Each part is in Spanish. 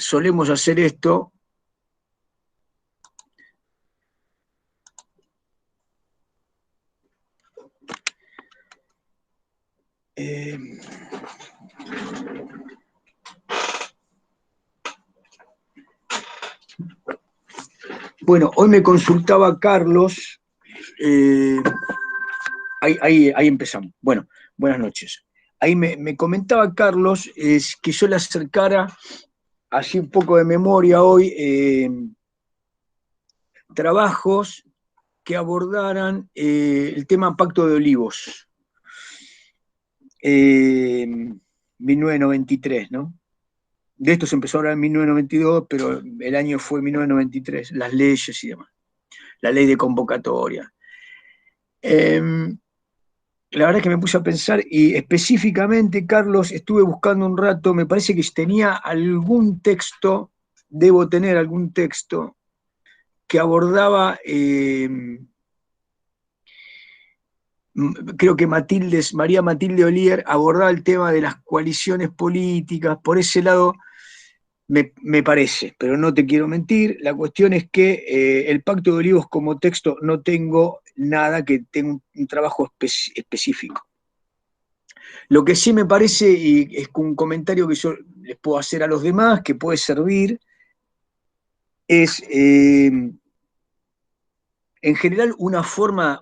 solemos hacer esto. Bueno, hoy me consultaba Carlos, ahí empezamos. Bueno, buenas noches. Ahí me comentaba Carlos que yo le acercara así un poco de memoria hoy trabajos que abordaran el tema Pacto de Olivos, 1993, ¿no? De esto se empezó a hablar en 1992, pero el año fue 1993, las leyes y demás, la ley de convocatoria. La verdad es que me puse a pensar y específicamente, Carlos, estuve buscando un rato, me parece que tenía algún texto, debo tener algún texto, que abordaba, creo que María Matilde Olier abordaba el tema de las coaliciones políticas, por ese lado me parece, pero no te quiero mentir, la cuestión es que el Pacto de Olivos como texto no tengo nada que tenga un trabajo específico. Lo que sí me parece, y es un comentario que yo les puedo hacer a los demás, que puede servir, es en general una forma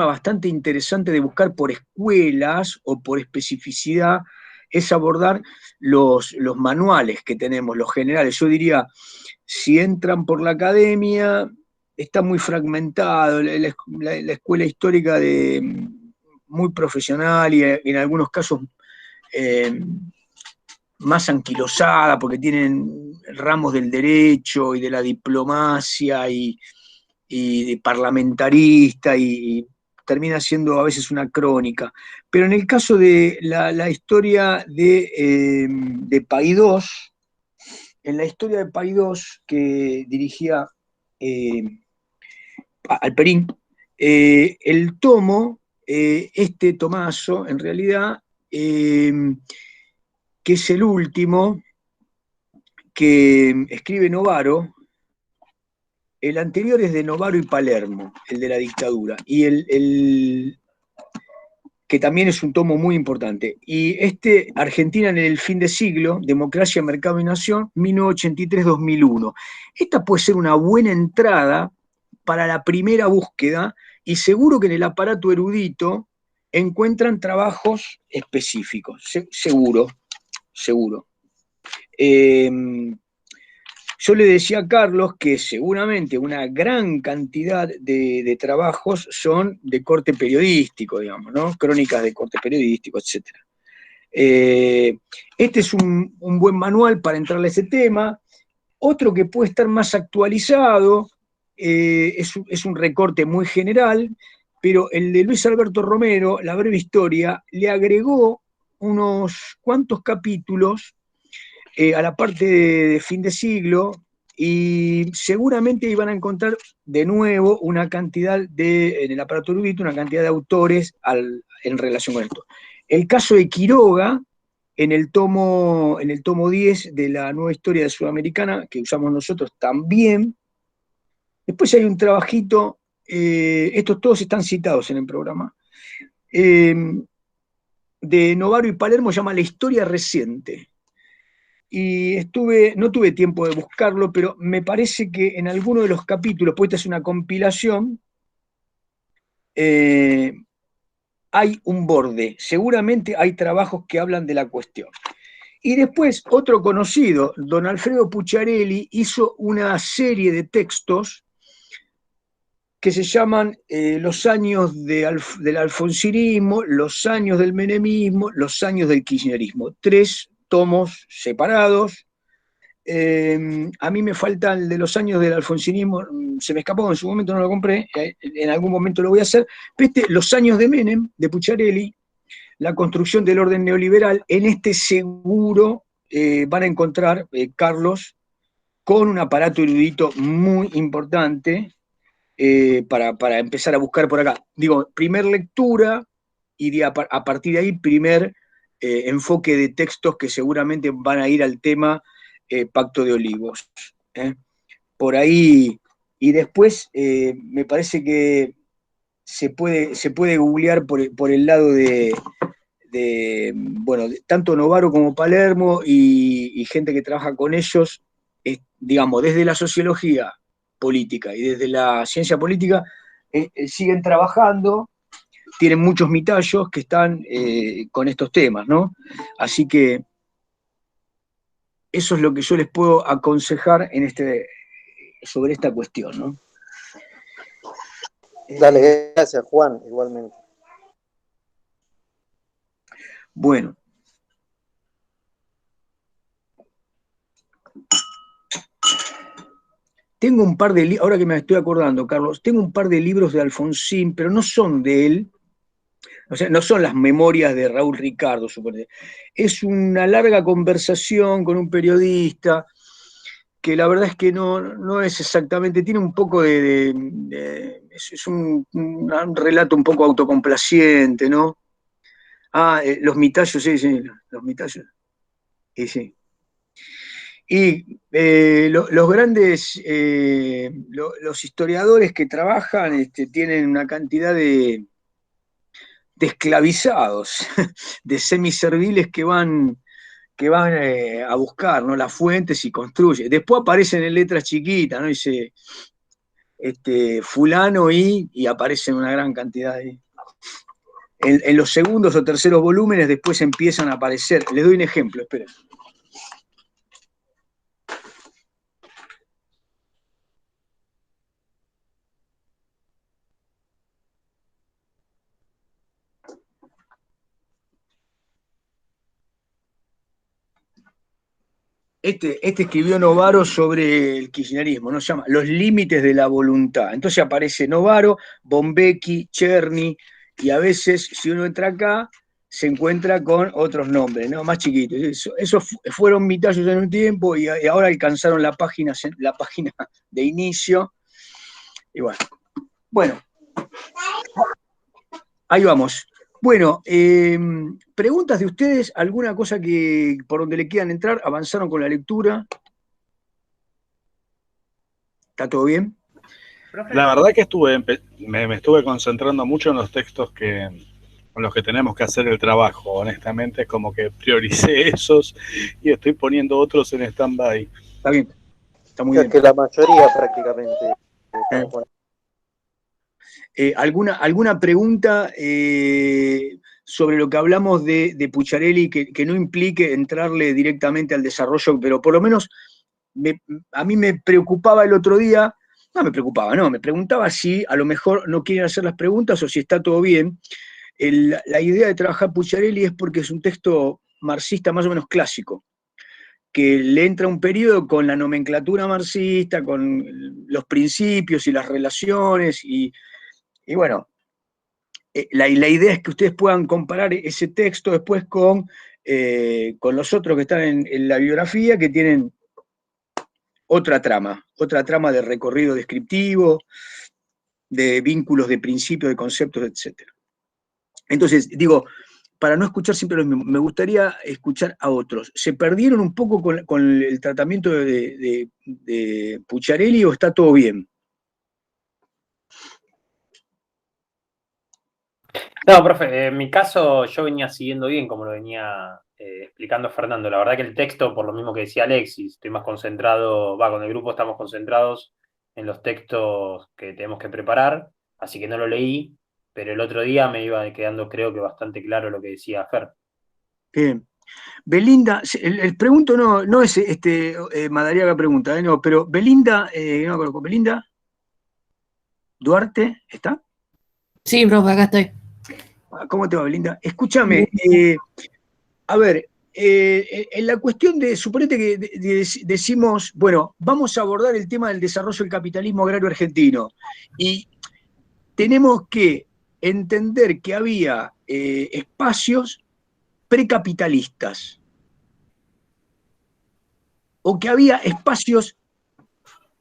bastante interesante de buscar por escuelas o por especificidad es abordar los manuales que tenemos, los generales. Yo diría, si entran por la academia, está muy fragmentado, la escuela histórica muy profesional y en algunos casos más anquilosada, porque tienen ramos del derecho y de la diplomacia y de parlamentarista y termina siendo a veces una crónica. Pero en el caso de la historia de Paidós, en la historia de Paidós que dirigía Alperín, el tomo, este tomazo, en realidad, que es el último que escribe Novaro. El anterior es de Novaro y Palermo, el de la dictadura, y que también es un tomo muy importante. Y Argentina en el fin de siglo, Democracia, Mercado y Nación, 1983-2001. Esta puede ser una buena entrada para la primera búsqueda, y seguro que en el aparato erudito encuentran trabajos específicos, seguro. Yo le decía a Carlos que seguramente una gran cantidad de trabajos son de corte periodístico, digamos, ¿no? Crónicas de corte periodístico, etc. Este es un buen manual para entrarle a ese tema. Otro que puede estar más actualizado es un recorte muy general, pero el de Luis Alberto Romero, La breve historia, le agregó unos cuantos capítulos a la parte de fin de siglo, y seguramente iban a encontrar de nuevo una cantidad en el aparato erudito, una cantidad de autores en relación con esto. El caso de Quiroga, en el tomo 10 de la Nueva Historia de Sudamericana, que usamos nosotros también. Después hay un trabajito, estos todos están citados en el programa, de Novaro y Palermo, se llama La historia reciente. Y no tuve tiempo de buscarlo, pero me parece que en alguno de los capítulos, pues esta es una compilación, hay un borde, seguramente hay trabajos que hablan de la cuestión. Y después, otro conocido, don Alfredo Pucciarelli, hizo una serie de textos que se llaman los años del alfonsinismo, los años del menemismo, los años del kirchnerismo. 3 tomos separados. A mí me falta el de los años del alfonsinismo, se me escapó, en su momento no lo compré, en algún momento lo voy a hacer. Los años de Menem, de Pucciarelli, la construcción del orden neoliberal, en este seguro van a encontrar, Carlos, con un aparato erudito muy importante para empezar a buscar por acá. Digo, primer lectura y a partir de ahí primer enfoque de textos que seguramente van a ir al tema Pacto de Olivos. Por ahí, y después me parece que se puede googlear por el lado bueno, tanto Novaro como Palermo y gente que trabaja con ellos, digamos, desde la sociología política y desde la ciencia política, siguen trabajando, tienen muchos mitallos que están con estos temas, ¿no? Así que eso es lo que yo les puedo aconsejar sobre esta cuestión, ¿no? Dale, gracias, Juan, igualmente. Bueno. Tengo un par de libros, ahora que me estoy acordando, Carlos, tengo un par de libros de Alfonsín, pero no son de él, o sea, no son las memorias de Raúl Ricardo, suponete. Es una larga conversación con un periodista que la verdad es que no es exactamente, tiene un poco es un relato un poco autocomplaciente, ¿no? Los mitallos, sí, los mitallos, sí. Y los grandes, los historiadores que trabajan tienen una cantidad de esclavizados, de semiserviles que van a buscar, ¿no?, las fuentes y construyen. Después aparecen en letras chiquitas, ¿no? Dice fulano y aparecen una gran cantidad de... En los segundos o terceros volúmenes después empiezan a aparecer. Les doy un ejemplo, esperen. Este escribió Novaro sobre el kirchnerismo, ¿no? Se llama Los límites de la voluntad. Entonces aparece Novaro, Bombecchi, Cherny, y a veces, si uno entra acá, se encuentra con otros nombres, ¿no?, más chiquitos. Esos fueron mitallos en un tiempo y ahora alcanzaron la página de inicio. Y bueno, ahí vamos. Bueno, preguntas de ustedes, alguna cosa que por donde le quieran entrar, avanzaron con la lectura. ¿Está todo bien? La verdad que me estuve concentrando mucho en los textos con los que tenemos que hacer el trabajo. Honestamente, es como que prioricé esos y estoy poniendo otros en stand-by. Está bien, está muy bien. Que la mayoría prácticamente. ¿Alguna pregunta sobre lo que hablamos de Pucciarelli que no implique entrarle directamente al desarrollo, pero por lo menos a mí me preocupaba el otro día, me preguntaba si a lo mejor no quieren hacer las preguntas o si está todo bien. La idea de trabajar Pucciarelli es porque es un texto marxista más o menos clásico, que le entra un periodo con la nomenclatura marxista, con los principios y las relaciones, y bueno, la idea es que ustedes puedan comparar ese texto después con los otros que están en la biografía, que tienen otra trama de recorrido descriptivo, de vínculos de principios, de conceptos, etc. Entonces, digo, para no escuchar siempre lo mismo, me gustaría escuchar a otros. ¿Se perdieron un poco con el tratamiento de Pucciarelli o está todo bien? No, profe, en mi caso yo venía siguiendo bien como lo venía explicando Fernando. La verdad que el texto, por lo mismo que decía Alexis, estoy más concentrado, con el grupo estamos concentrados en los textos que tenemos que preparar, así que no lo leí, pero el otro día me iba quedando creo que bastante claro lo que decía Fer. Bien. Belinda, el pregunto no es Madariaga pregunta, no, pero Belinda, no me acuerdo, Belinda Duarte, ¿está? Sí, profe, acá estoy. ¿Cómo te va, Belinda? Escúchame, a ver, en la cuestión suponete que decimos, bueno, vamos a abordar el tema del desarrollo del capitalismo agrario argentino, y tenemos que entender que había espacios precapitalistas, o que había espacios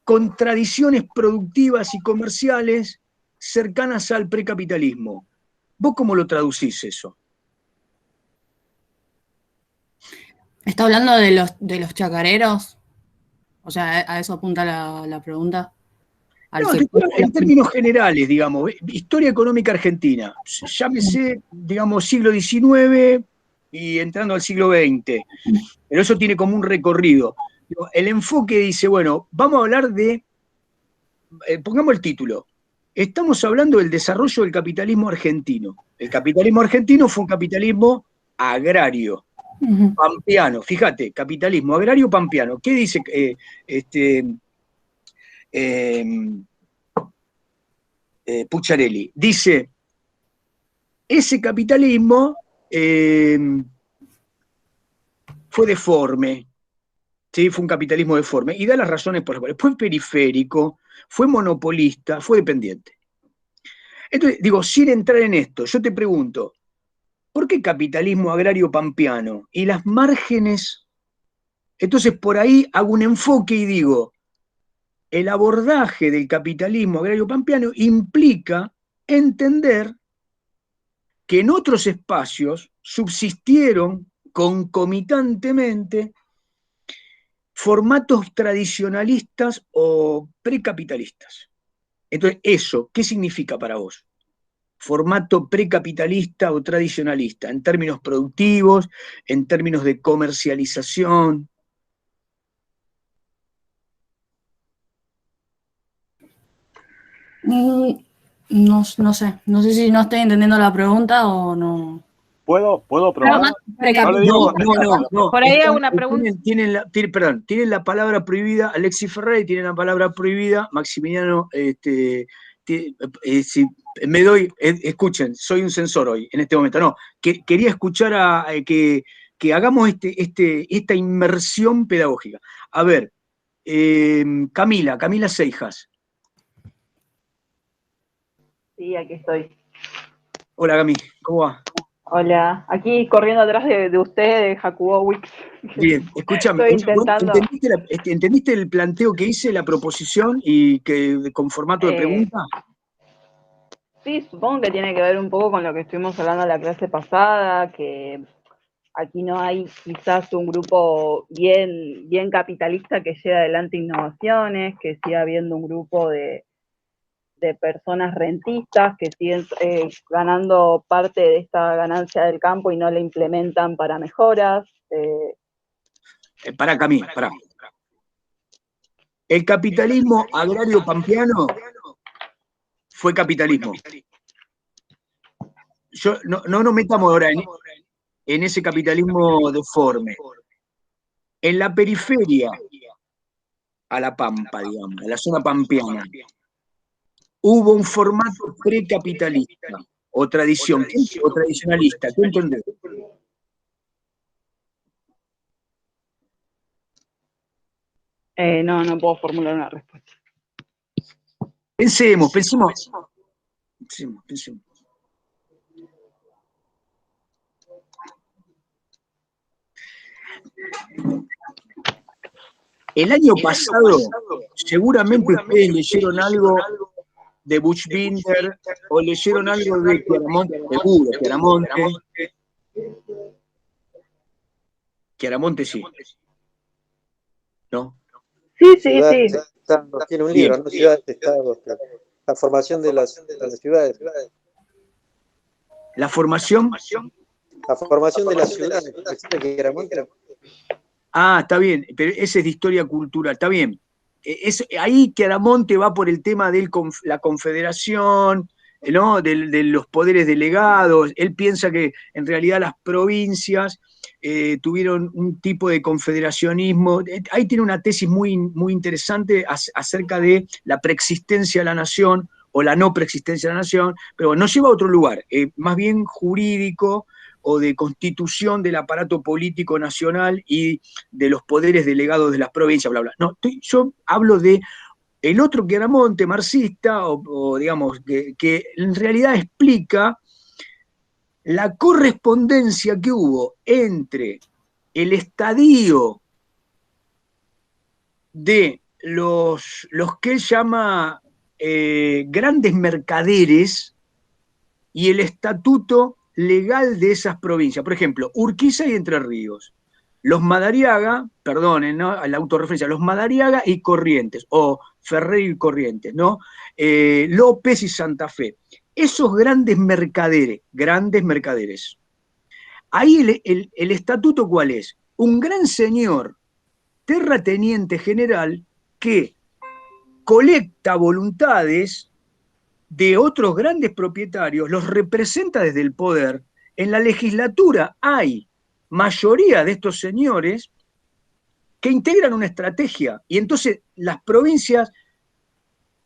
con tradiciones productivas y comerciales cercanas al precapitalismo. ¿Vos cómo lo traducís eso? ¿Está hablando de los chacareros? O sea, a eso apunta la pregunta. Al No, sector. en términos generales, digamos, historia económica argentina, llámese, digamos, siglo XIX y entrando al siglo XX, pero eso tiene como un recorrido. El enfoque dice, bueno, vamos a hablar de, pongamos el título, estamos hablando del desarrollo del capitalismo argentino. El capitalismo argentino fue un capitalismo agrario, Ujú. pampeano, fíjate, capitalismo agrario pampeano. ¿Qué dice Pucciarelli? Dice, ese capitalismo fue deforme, ¿sí? Fue un capitalismo deforme, y da las razones por las cuales. Fue periférico, fue monopolista, fue dependiente. Entonces, digo, sin entrar en esto, yo te pregunto, ¿por qué capitalismo agrario pampeano? Y las márgenes. Entonces, por ahí hago un enfoque y digo, el abordaje del capitalismo agrario pampeano implica entender que en otros espacios subsistieron concomitantemente formatos tradicionalistas o precapitalistas. Entonces, eso, ¿qué significa para vos? Formato precapitalista o tradicionalista, en términos productivos, en términos de comercialización. No sé. No sé si no estoy entendiendo la pregunta o no. ¿Puedo Pero probar? más No le digo No, contestar, no, pero no. Por ahí hago una pregunta. Tienen la palabra prohibida Alexis Ferrer y tienen la palabra prohibida Maximiliano. Si me doy, escuchen, soy un censor hoy, en este momento. No, quería escuchar que hagamos esta inmersión pedagógica. A ver, Camila Seijas. Sí, aquí estoy. Hola, Cami, ¿cómo va? Hola, aquí corriendo atrás de usted, de Jacobo Wix. Bien, escúchame, Estoy intentando. ¿entendiste el planteo que hice, la proposición y que con formato de pregunta? Sí, supongo que tiene que ver un poco con lo que estuvimos hablando en la clase pasada, que aquí no hay quizás un grupo bien capitalista que lleve adelante innovaciones, que siga habiendo un grupo de personas rentistas que siguen ganando parte de esta ganancia del campo y no la implementan para mejoras. Pará, Cami, pará. El capitalismo agrario pampeano fue capitalismo. No nos metamos ahora en ese capitalismo deforme. En la periferia, a la Pampa, digamos, a la zona pampeana, hubo un formato precapitalista o tradicionalista. ¿Qué entendés? No puedo formular una respuesta. Pensemos. El año pasado, seguramente ustedes leyeron algo de Buchbinder o leyeron algo de Chiaramonte, seguro, Chiaramonte sí, ¿no? Sí. Estados, tiene un Bien. libro, ¿no? Ciudades, estados, la formación de las ciudades. La formación. La formación de las ciudades, que era muy... Ah, está bien, pero ese es de historia cultural, está bien. Ahí Chiaramonte va por el tema de la confederación, ¿no? De los poderes delegados. Él piensa que en realidad las provincias tuvieron un tipo de confederacionismo. Ahí tiene una tesis muy, muy interesante acerca de la preexistencia de la nación o la no preexistencia de la nación, pero bueno, nos lleva a otro lugar, más bien jurídico o de constitución del aparato político nacional y de los poderes delegados de las provincias, bla, bla. No, yo hablo de el otro Chiaramonte marxista, o digamos, que en realidad explica la correspondencia que hubo entre el estadio de los que él llama grandes mercaderes y el estatuto legal de esas provincias. Por ejemplo, Urquiza y Entre Ríos. los Madariaga, perdonen, ¿no? La autorreferencia, los Madariaga y Corrientes, o Ferrer y Corrientes, ¿no? López y Santa Fe. Esos grandes mercaderes. Ahí el estatuto, ¿cuál es? Un gran señor, terrateniente general, que colecta voluntades de otros grandes propietarios, los representa desde el poder. En la legislatura hay mayoría de estos señores que integran una estrategia, y entonces las provincias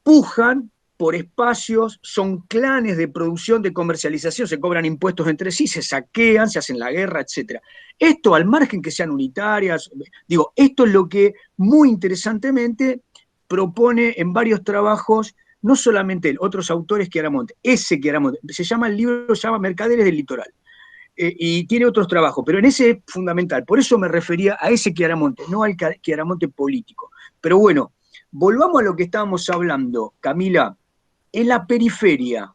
pujan por espacios, son clanes de producción, de comercialización, se cobran impuestos entre sí, se saquean, se hacen la guerra, etc. Esto, al margen que sean unitarias, digo, esto es lo que muy interesantemente propone en varios trabajos, no solamente él, otros autores, Chiaramonte. Ese Chiaramonte, el libro se llama Mercaderes del Litoral, y tiene otros trabajos, pero en ese es fundamental. Por eso me refería a ese Chiaramonte, no al Chiaramonte político. Pero bueno, volvamos a lo que estábamos hablando, Camila. En la periferia,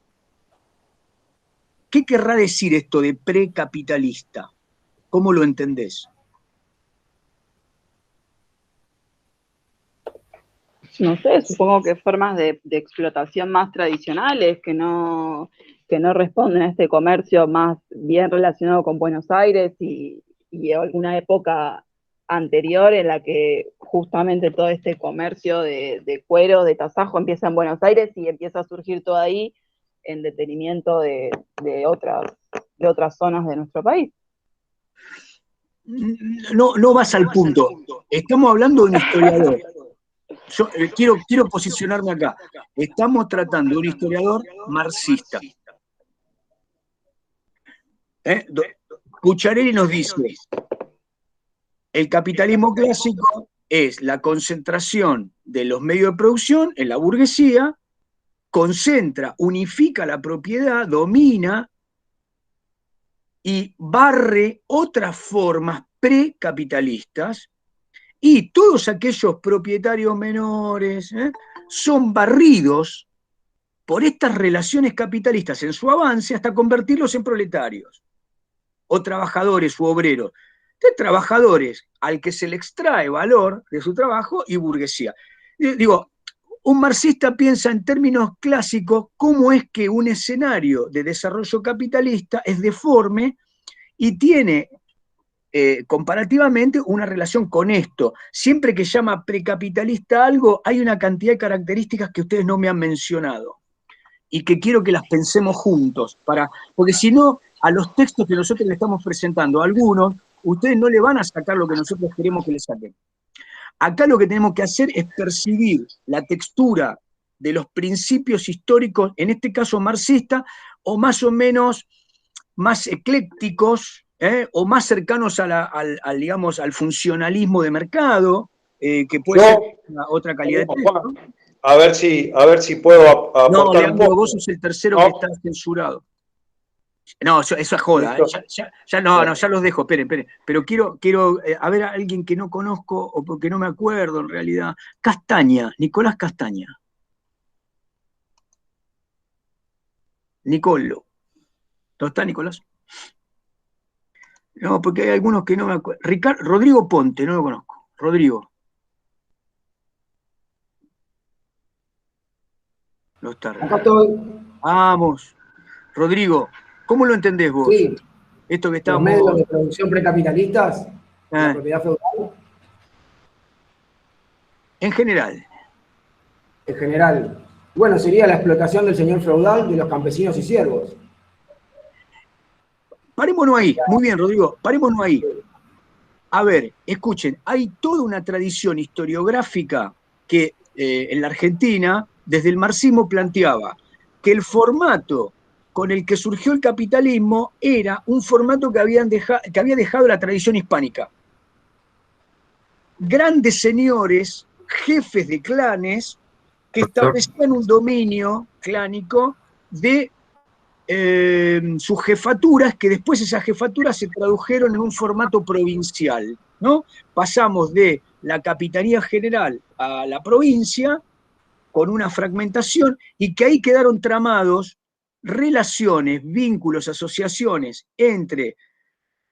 ¿qué querrá decir esto de precapitalista? ¿Cómo lo entendés? No sé, supongo que formas de explotación más tradicionales que no responden a este comercio más bien relacionado con Buenos Aires y alguna época anterior en la que justamente todo este comercio de cuero, de tasajo, empieza en Buenos Aires y empieza a surgir todo ahí en detenimiento de otras zonas de nuestro país. No vas al punto. Estamos hablando de un historiador. Yo quiero posicionarme acá. Estamos tratando de un historiador marxista. Pucciarelli nos dice: el capitalismo clásico es la concentración de los medios de producción en la burguesía, concentra, unifica la propiedad, domina y barre otras formas precapitalistas, y todos aquellos propietarios menores son barridos por estas relaciones capitalistas en su avance hasta convertirlos en proletarios, o trabajadores u obreros. De trabajadores al que se le extrae valor de su trabajo, y burguesía. Digo, un marxista piensa en términos clásicos cómo es que un escenario de desarrollo capitalista es deforme y tiene comparativamente una relación con esto. Siempre que llama precapitalista algo, hay una cantidad de características que ustedes no me han mencionado y que quiero que las pensemos juntos, porque si no, a los textos que nosotros le estamos presentando, a algunos, ustedes no le van a sacar lo que nosotros queremos que le saquen. Acá lo que tenemos que hacer es percibir la textura de los principios históricos, en este caso marxista, o más o menos más eclécticos, o más cercanos digamos, al funcionalismo de mercado, que puede ser otra calidad de texto. A ver si puedo aportar no, Leandro, un poco. Vos sos el tercero que está censurado. No, eso es joda. Ya los dejo, esperen. Pero quiero a ver a alguien que no conozco o porque no me acuerdo en realidad. Castaña, Nicolás Castaña. Nicolo. ¿No está, Nicolás? No, porque hay algunos que no me acuerdo. Rodrigo Ponte, no lo conozco. Rodrigo. No está. Acá estoy. Vamos. Rodrigo, ¿cómo lo entendés vos? Sí. Esto que estamos... Los medios de producción precapitalistas, la propiedad feudal. En general. En general. Bueno, sería la explotación del señor feudal de los campesinos y siervos. Parémonos ahí. Muy bien, Rodrigo. Parémonos ahí. A ver, escuchen, hay toda una tradición historiográfica que en la Argentina, desde el marxismo, planteaba que el formato con el que surgió el capitalismo era un formato que había dejado la tradición hispánica. Grandes señores, jefes de clanes, que establecían un dominio clánico de sus jefaturas, que después esas jefaturas se tradujeron en un formato provincial, ¿no? Pasamos de la capitanía general a la provincia con una fragmentación, y que ahí quedaron tramados relaciones, vínculos, asociaciones entre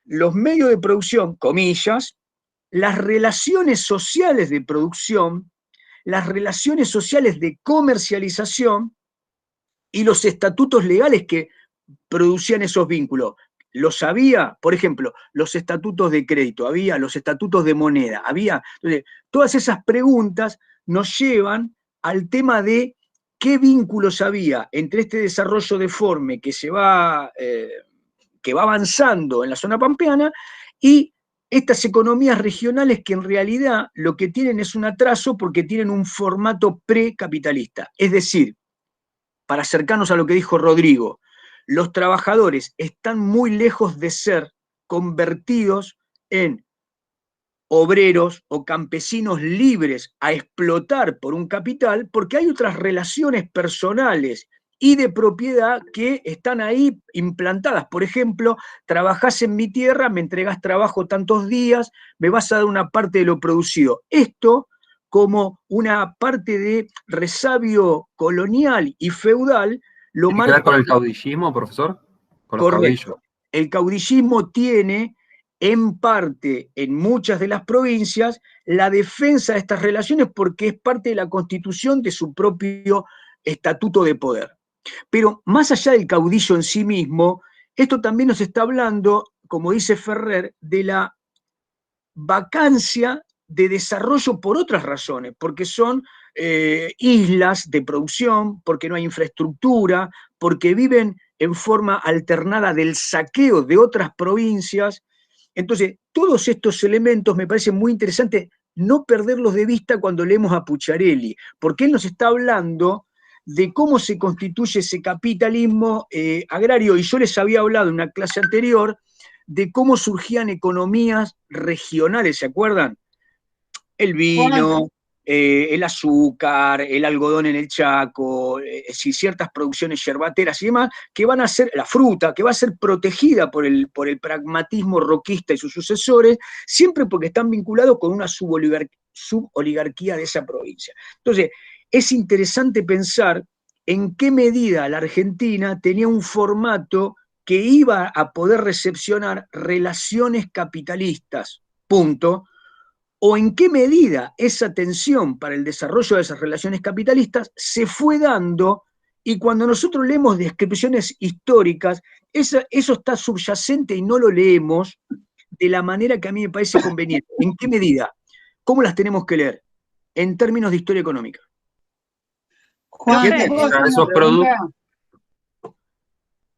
los medios de producción, comillas, las relaciones sociales de producción, las relaciones sociales de comercialización y los estatutos legales que producían esos vínculos. Los había, por ejemplo, los estatutos de crédito, había los estatutos de moneda, había. Entonces, todas esas preguntas nos llevan al tema de qué vínculos había entre este desarrollo deforme que va avanzando en la zona pampeana y estas economías regionales que en realidad lo que tienen es un atraso porque tienen un formato precapitalista. Es decir, para acercarnos a lo que dijo Rodrigo, los trabajadores están muy lejos de ser convertidos en obreros o campesinos libres a explotar por un capital, porque hay otras relaciones personales y de propiedad que están ahí implantadas. Por ejemplo, trabajás en mi tierra, me entregás trabajo tantos días, me vas a dar una parte de lo producido. Esto como una parte de resabio colonial y feudal, lo ¿Tiene que ver con marca. el caudillismo, profesor? Con los Correcto. caudillos. El caudillismo tiene, en parte, en muchas de las provincias, la defensa de estas relaciones porque es parte de la constitución de su propio estatuto de poder. Pero más allá del caudillo en sí mismo, esto también nos está hablando, como dice Ferrer, de la vacancia de desarrollo por otras razones, porque son islas de producción, porque no hay infraestructura, porque viven en forma alternada del saqueo de otras provincias. Entonces, todos estos elementos me parecen muy interesantes no perderlos de vista cuando leemos a Pucciarelli, porque él nos está hablando de cómo se constituye ese capitalismo agrario, y yo les había hablado en una clase anterior de cómo surgían economías regionales, ¿se acuerdan? El vino, el azúcar, el algodón en el Chaco, ciertas producciones yerbateras y demás, que van a ser, la fruta, que va a ser protegida por el pragmatismo roquista y sus sucesores, siempre porque están vinculados con una suboligarquía de esa provincia. Entonces, es interesante pensar en qué medida la Argentina tenía un formato que iba a poder recepcionar relaciones capitalistas, punto, o en qué medida esa tensión para el desarrollo de esas relaciones capitalistas se fue dando, y cuando nosotros leemos descripciones históricas, eso está subyacente y no lo leemos de la manera que a mí me parece conveniente. ¿En qué medida? ¿Cómo las tenemos que leer? En términos de historia económica. Juan, ¿te puedo hacer una pregunta?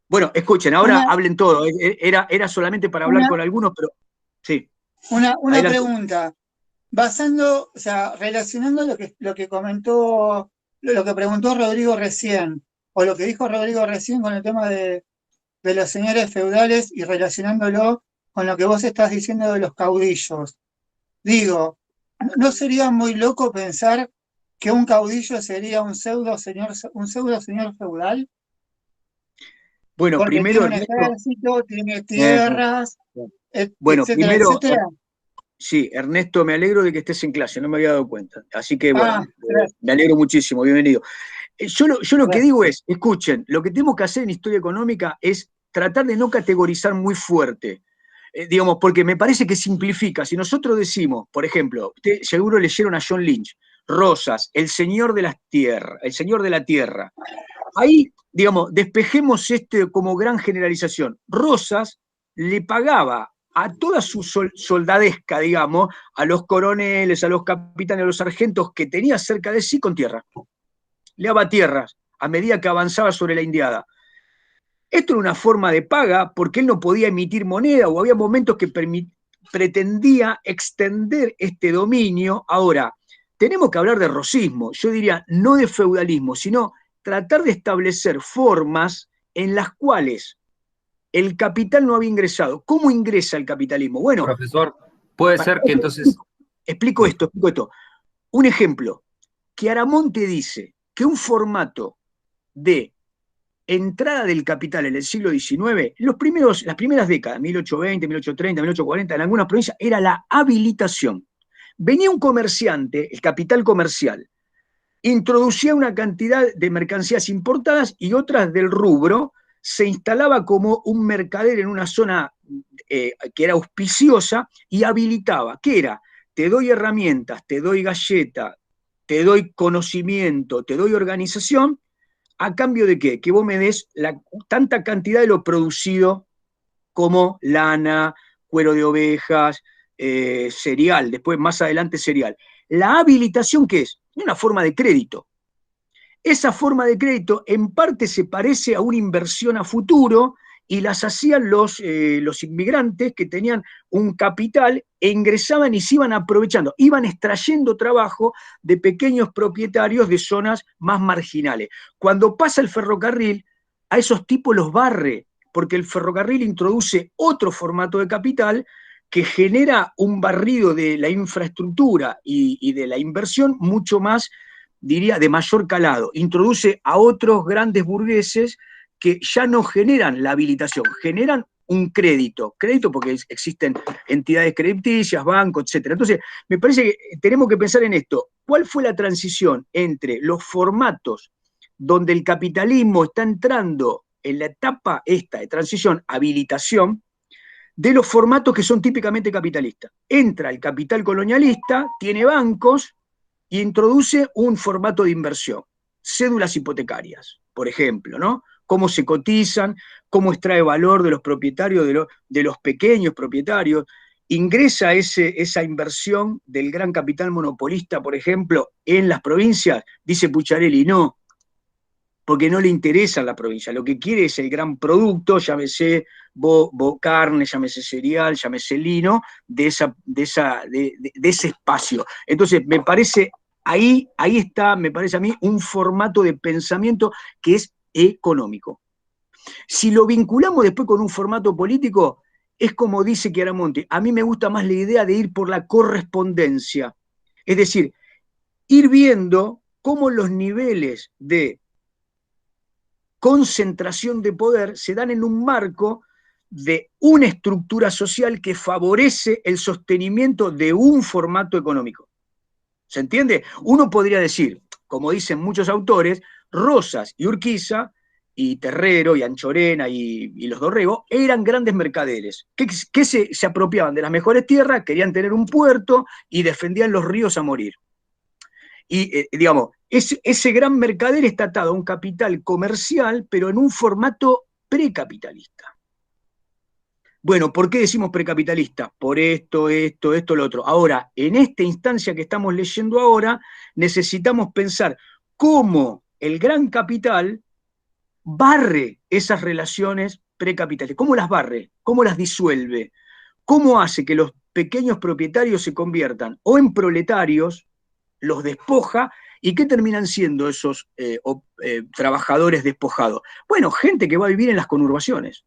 Bueno, escuchen, ahora hablen todo. Era solamente para hablar con algunos, pero sí. Una pregunta. Basando, o sea, relacionando lo que comentó, lo que preguntó Rodrigo recién, o lo que dijo Rodrigo recién con el tema de los señores feudales y relacionándolo con lo que vos estás diciendo de los caudillos. Digo, ¿no sería muy loco pensar que un caudillo sería un pseudo señor feudal? Bueno, porque primero tiene un ejército, tiene tierras, bueno, etcétera, primero, etcétera. Sí, Ernesto, me alegro de que estés en clase, no me había dado cuenta. Así que, bueno, Gracias. me alegro muchísimo, bienvenido. Yo lo que digo es, escuchen, lo que tenemos que hacer en historia económica es tratar de no categorizar muy fuerte, digamos, porque me parece que simplifica. Si nosotros decimos, por ejemplo, ustedes seguro leyeron a John Lynch, Rosas, el señor de la tierra. Ahí, digamos, despejemos como gran generalización. Rosas le pagaba a toda su soldadesca, digamos, a los coroneles, a los capitanes, a los sargentos que tenía cerca de sí con tierra. Le daba tierras a medida que avanzaba sobre la indiada. Esto era una forma de paga porque él no podía emitir moneda o había momentos que pretendía extender este dominio. Ahora, tenemos que hablar de rosismo, yo diría no de feudalismo, sino tratar de establecer formas en las cuales el capital no había ingresado. ¿Cómo ingresa el capitalismo? Bueno, profesor, puede ser que entonces... Explico esto. Un ejemplo, que Aramonte dice que un formato de entrada del capital en el siglo XIX, las primeras décadas, 1820, 1830, 1840, en algunas provincias, era la habilitación. Venía un comerciante, el capital comercial, introducía una cantidad de mercancías importadas y otras del rubro, se instalaba como un mercader en una zona que era auspiciosa y habilitaba. ¿Qué era? Te doy herramientas, te doy galleta, te doy conocimiento, te doy organización, ¿a cambio de qué? Que vos me des tanta cantidad de lo producido como lana, cuero de ovejas, cereal, después más adelante cereal. La habilitación, ¿qué es? Una forma de crédito. Esa forma de crédito en parte se parece a una inversión a futuro y las hacían los inmigrantes que tenían un capital e ingresaban y se iban aprovechando, iban extrayendo trabajo de pequeños propietarios de zonas más marginales. Cuando pasa el ferrocarril, a esos tipos los barre, porque el ferrocarril introduce otro formato de capital que genera un barrido de la infraestructura y de la inversión mucho más, diría, de mayor calado. Introduce a otros grandes burgueses que ya no generan la habilitación, generan un crédito porque existen entidades crediticias, bancos, etc. Entonces, me parece que tenemos que pensar en esto. ¿Cuál fue la transición entre los formatos donde el capitalismo está entrando en la etapa esta de transición, habilitación, de los formatos que son típicamente capitalistas? Entra el capital colonialista, tiene bancos y introduce un formato de inversión, cédulas hipotecarias, por ejemplo, ¿no? Cómo se cotizan, cómo extrae valor de los propietarios, de los pequeños propietarios, ingresa esa inversión del gran capital monopolista, por ejemplo, en las provincias, dice Pucciarelli, no, porque no le interesa la provincia, lo que quiere es el gran producto, llámese carne, llámese cereal, llámese lino, de ese espacio. Entonces, me parece, ahí está, me parece a mí, un formato de pensamiento que es económico. Si lo vinculamos después con un formato político, es como dice Chiaramonte, a mí me gusta más la idea de ir por la correspondencia, es decir, ir viendo cómo los niveles de concentración de poder se dan en un marco de una estructura social que favorece el sostenimiento de un formato económico. ¿Se entiende? Uno podría decir, como dicen muchos autores, Rosas y Urquiza, y Terrero, y Anchorena, y los Dorrego, eran grandes mercaderes, que se apropiaban de las mejores tierras, querían tener un puerto, y defendían los ríos a morir. Y, digamos, ese gran mercader está atado a un capital comercial, pero en un formato precapitalista. Bueno, ¿por qué decimos precapitalista? Por esto, lo otro. Ahora, en esta instancia que estamos leyendo ahora, necesitamos pensar cómo el gran capital barre esas relaciones precapitales. ¿Cómo las barre? ¿Cómo las disuelve? ¿Cómo hace que los pequeños propietarios se conviertan o en proletarios, los despoja, y qué terminan siendo esos trabajadores despojados? Bueno, gente que va a vivir en las conurbaciones.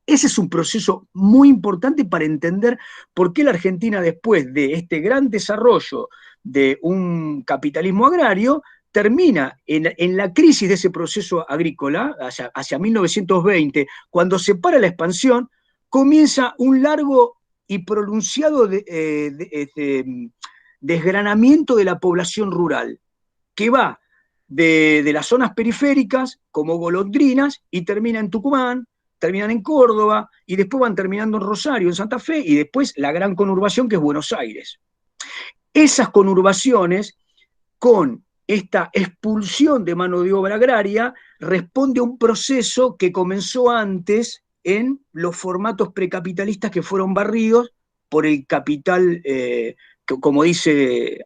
Ese es un proceso muy importante para entender por qué la Argentina, después de este gran desarrollo de un capitalismo agrario, termina en la crisis de ese proceso agrícola, hacia 1920, cuando se para la expansión, comienza un largo y pronunciado desgranamiento de la población rural, que va de las zonas periféricas, como golondrinas, y termina en Tucumán, terminan en Córdoba, y después van terminando en Rosario, en Santa Fe, y después la gran conurbación que es Buenos Aires. Esas conurbaciones, con esta expulsión de mano de obra agraria, responde a un proceso que comenzó antes en los formatos precapitalistas que fueron barridos por el capital, como dice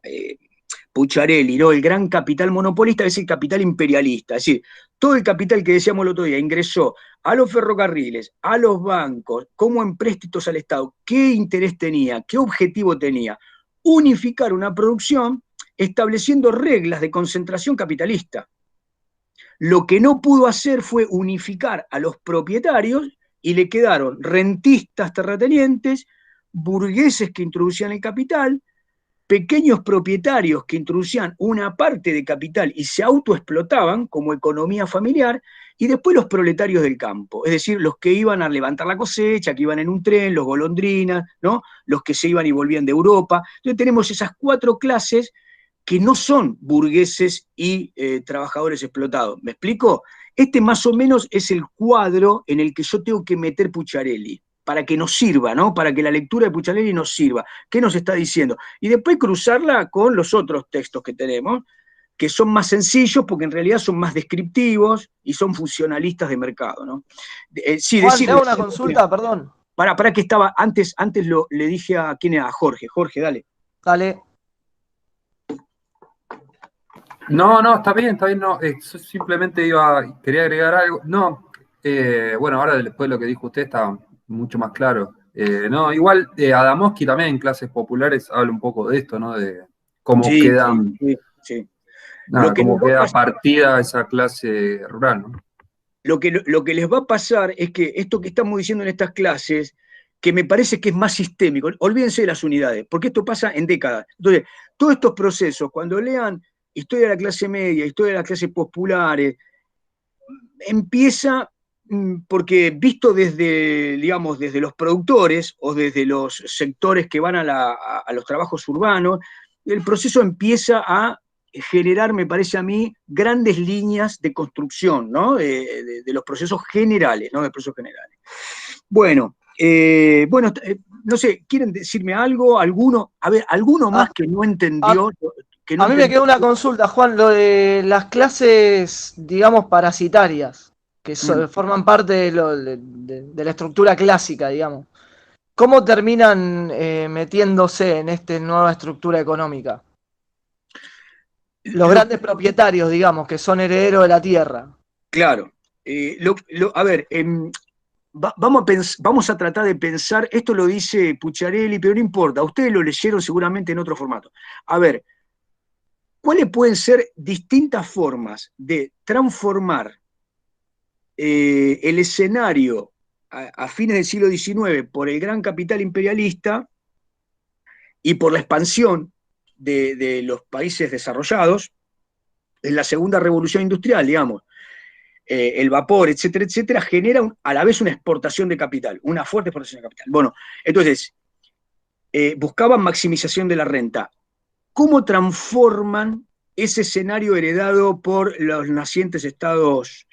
Pucciarelli, ¿no? El gran capital monopolista es el capital imperialista, es decir, todo el capital que decíamos el otro día ingresó a los ferrocarriles, a los bancos, como empréstitos al Estado. ¿Qué interés tenía? ¿Qué objetivo tenía? Unificar una producción estableciendo reglas de concentración capitalista. Lo que no pudo hacer fue unificar a los propietarios y le quedaron rentistas terratenientes, burgueses que introducían el capital, pequeños propietarios que introducían una parte de capital y se autoexplotaban como economía familiar, y después los proletarios del campo, es decir, los que iban a levantar la cosecha, que iban en un tren, los golondrinas, ¿no? Los que se iban y volvían de Europa. Entonces tenemos esas cuatro clases que no son burgueses y trabajadores explotados. ¿Me explico? Este más o menos es el cuadro en el que yo tengo que meter Pucciarelli, para que nos sirva, ¿no? Para que la lectura de Pucciarelli nos sirva. ¿Qué nos está diciendo? Y después cruzarla con los otros textos que tenemos, que son más sencillos porque en realidad son más descriptivos y son funcionalistas de mercado, ¿no? Sí, Juan, decirle, te hago una consulta, perdón. para que estaba, antes le dije a quién era, a Jorge. Jorge, dale. Dale. No, está bien, no, yo simplemente quería agregar algo. No, bueno, ahora después de lo que dijo usted está mucho más claro. No, igual Adamowski también en clases populares habla un poco de esto, ¿no? De cómo Sí, quedan, sí. nada, cómo queda partida esa clase rural, ¿no? Lo que les va a pasar es que esto que estamos diciendo en estas clases, que me parece que es más sistémico, olvídense de las unidades, porque esto pasa en décadas. Entonces, todos estos procesos, cuando lean historia de la clase media, historia de las clases populares, empieza porque visto desde, digamos, desde los productores o desde los sectores que van a los trabajos urbanos, el proceso empieza a generar, me parece a mí, grandes líneas de construcción, ¿no? De los procesos generales, ¿no? De procesos generales. Bueno, no sé, ¿quieren decirme algo? ¿Alguno? A ver, ¿alguno más que no entendió? A mí me quedó una consulta, Juan, lo de las clases, digamos, parasitarias, que forman parte de la estructura clásica, digamos. ¿Cómo terminan metiéndose en esta nueva estructura económica? Los grandes propietarios, digamos, que son herederos de la tierra. Claro. A ver, vamos a tratar de pensar, esto lo dice Pucciarelli, pero no importa, ustedes lo leyeron seguramente en otro formato. A ver, ¿cuáles pueden ser distintas formas de transformar el escenario a fines del siglo XIX por el gran capital imperialista y por la expansión de los países desarrollados en la segunda revolución industrial, digamos? El vapor, etcétera, etcétera, genera a la vez una exportación de capital, una fuerte exportación de capital. Bueno, entonces, buscaban maximización de la renta. ¿Cómo transforman ese escenario heredado por los nacientes estados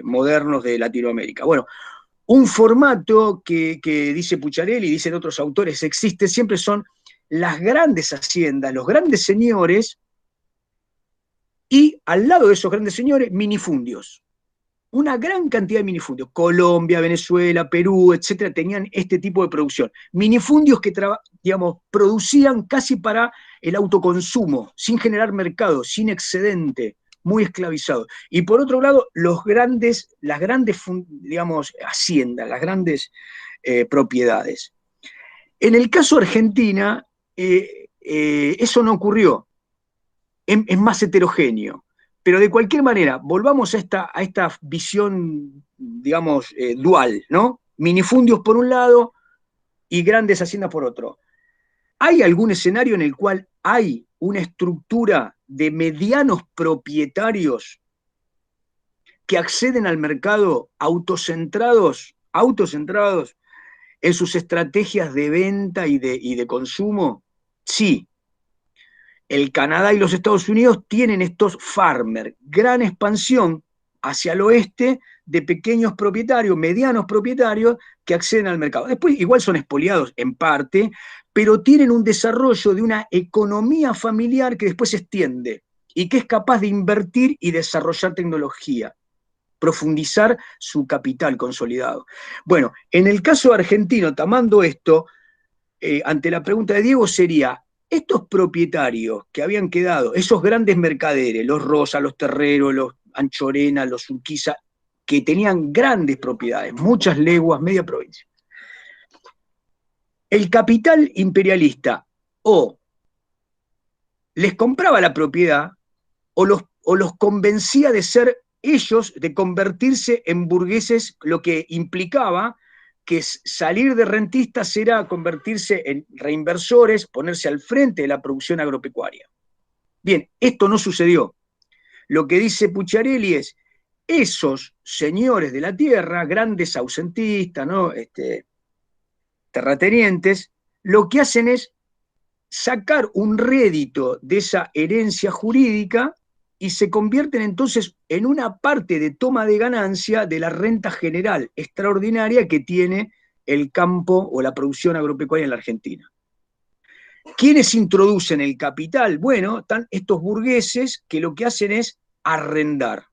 modernos de Latinoamérica? Bueno, un formato que dice Pucciarelli y dicen otros autores existe siempre son las grandes haciendas, los grandes señores, y al lado de esos grandes señores, minifundios. Una gran cantidad de minifundios. Colombia, Venezuela, Perú, etcétera, tenían este tipo de producción. Minifundios que, digamos, producían casi para el autoconsumo, sin generar mercado, sin excedente, muy esclavizados. Y por otro lado, las grandes, digamos, haciendas, las grandes propiedades. En el caso de Argentina, eso no ocurrió. Es más heterogéneo. Pero de cualquier manera, volvamos a esta visión, digamos, dual, ¿no? Minifundios por un lado y grandes haciendas por otro. ¿Hay algún escenario en el cual hay una estructura de medianos propietarios que acceden al mercado autocentrados en sus estrategias de venta y de consumo? Sí. El Canadá y los Estados Unidos tienen estos farmers, gran expansión hacia el oeste de pequeños propietarios, medianos propietarios que acceden al mercado. Después igual son expoliados en parte, pero tienen un desarrollo de una economía familiar que después se extiende y que es capaz de invertir y desarrollar tecnología, profundizar su capital consolidado. Bueno, en el caso argentino, tomando esto, ante la pregunta de Diego sería, estos propietarios que habían quedado, esos grandes mercaderes, los Rosa, los Terreros, los Anchorena, los Urquiza, que tenían grandes propiedades, muchas leguas, media provincia. El capital imperialista o les compraba la propiedad o los convencía de ser ellos, de convertirse en burgueses, lo que implicaba que salir de rentistas era convertirse en reinversores, ponerse al frente de la producción agropecuaria. Bien, esto no sucedió. Lo que dice Pucciarelli es, esos señores de la tierra, grandes ausentistas, ¿no? Terratenientes, lo que hacen es sacar un rédito de esa herencia jurídica y se convierten entonces en una parte de toma de ganancia de la renta general extraordinaria que tiene el campo o la producción agropecuaria en la Argentina. ¿Quiénes introducen el capital? Bueno, están estos burgueses que lo que hacen es arrendar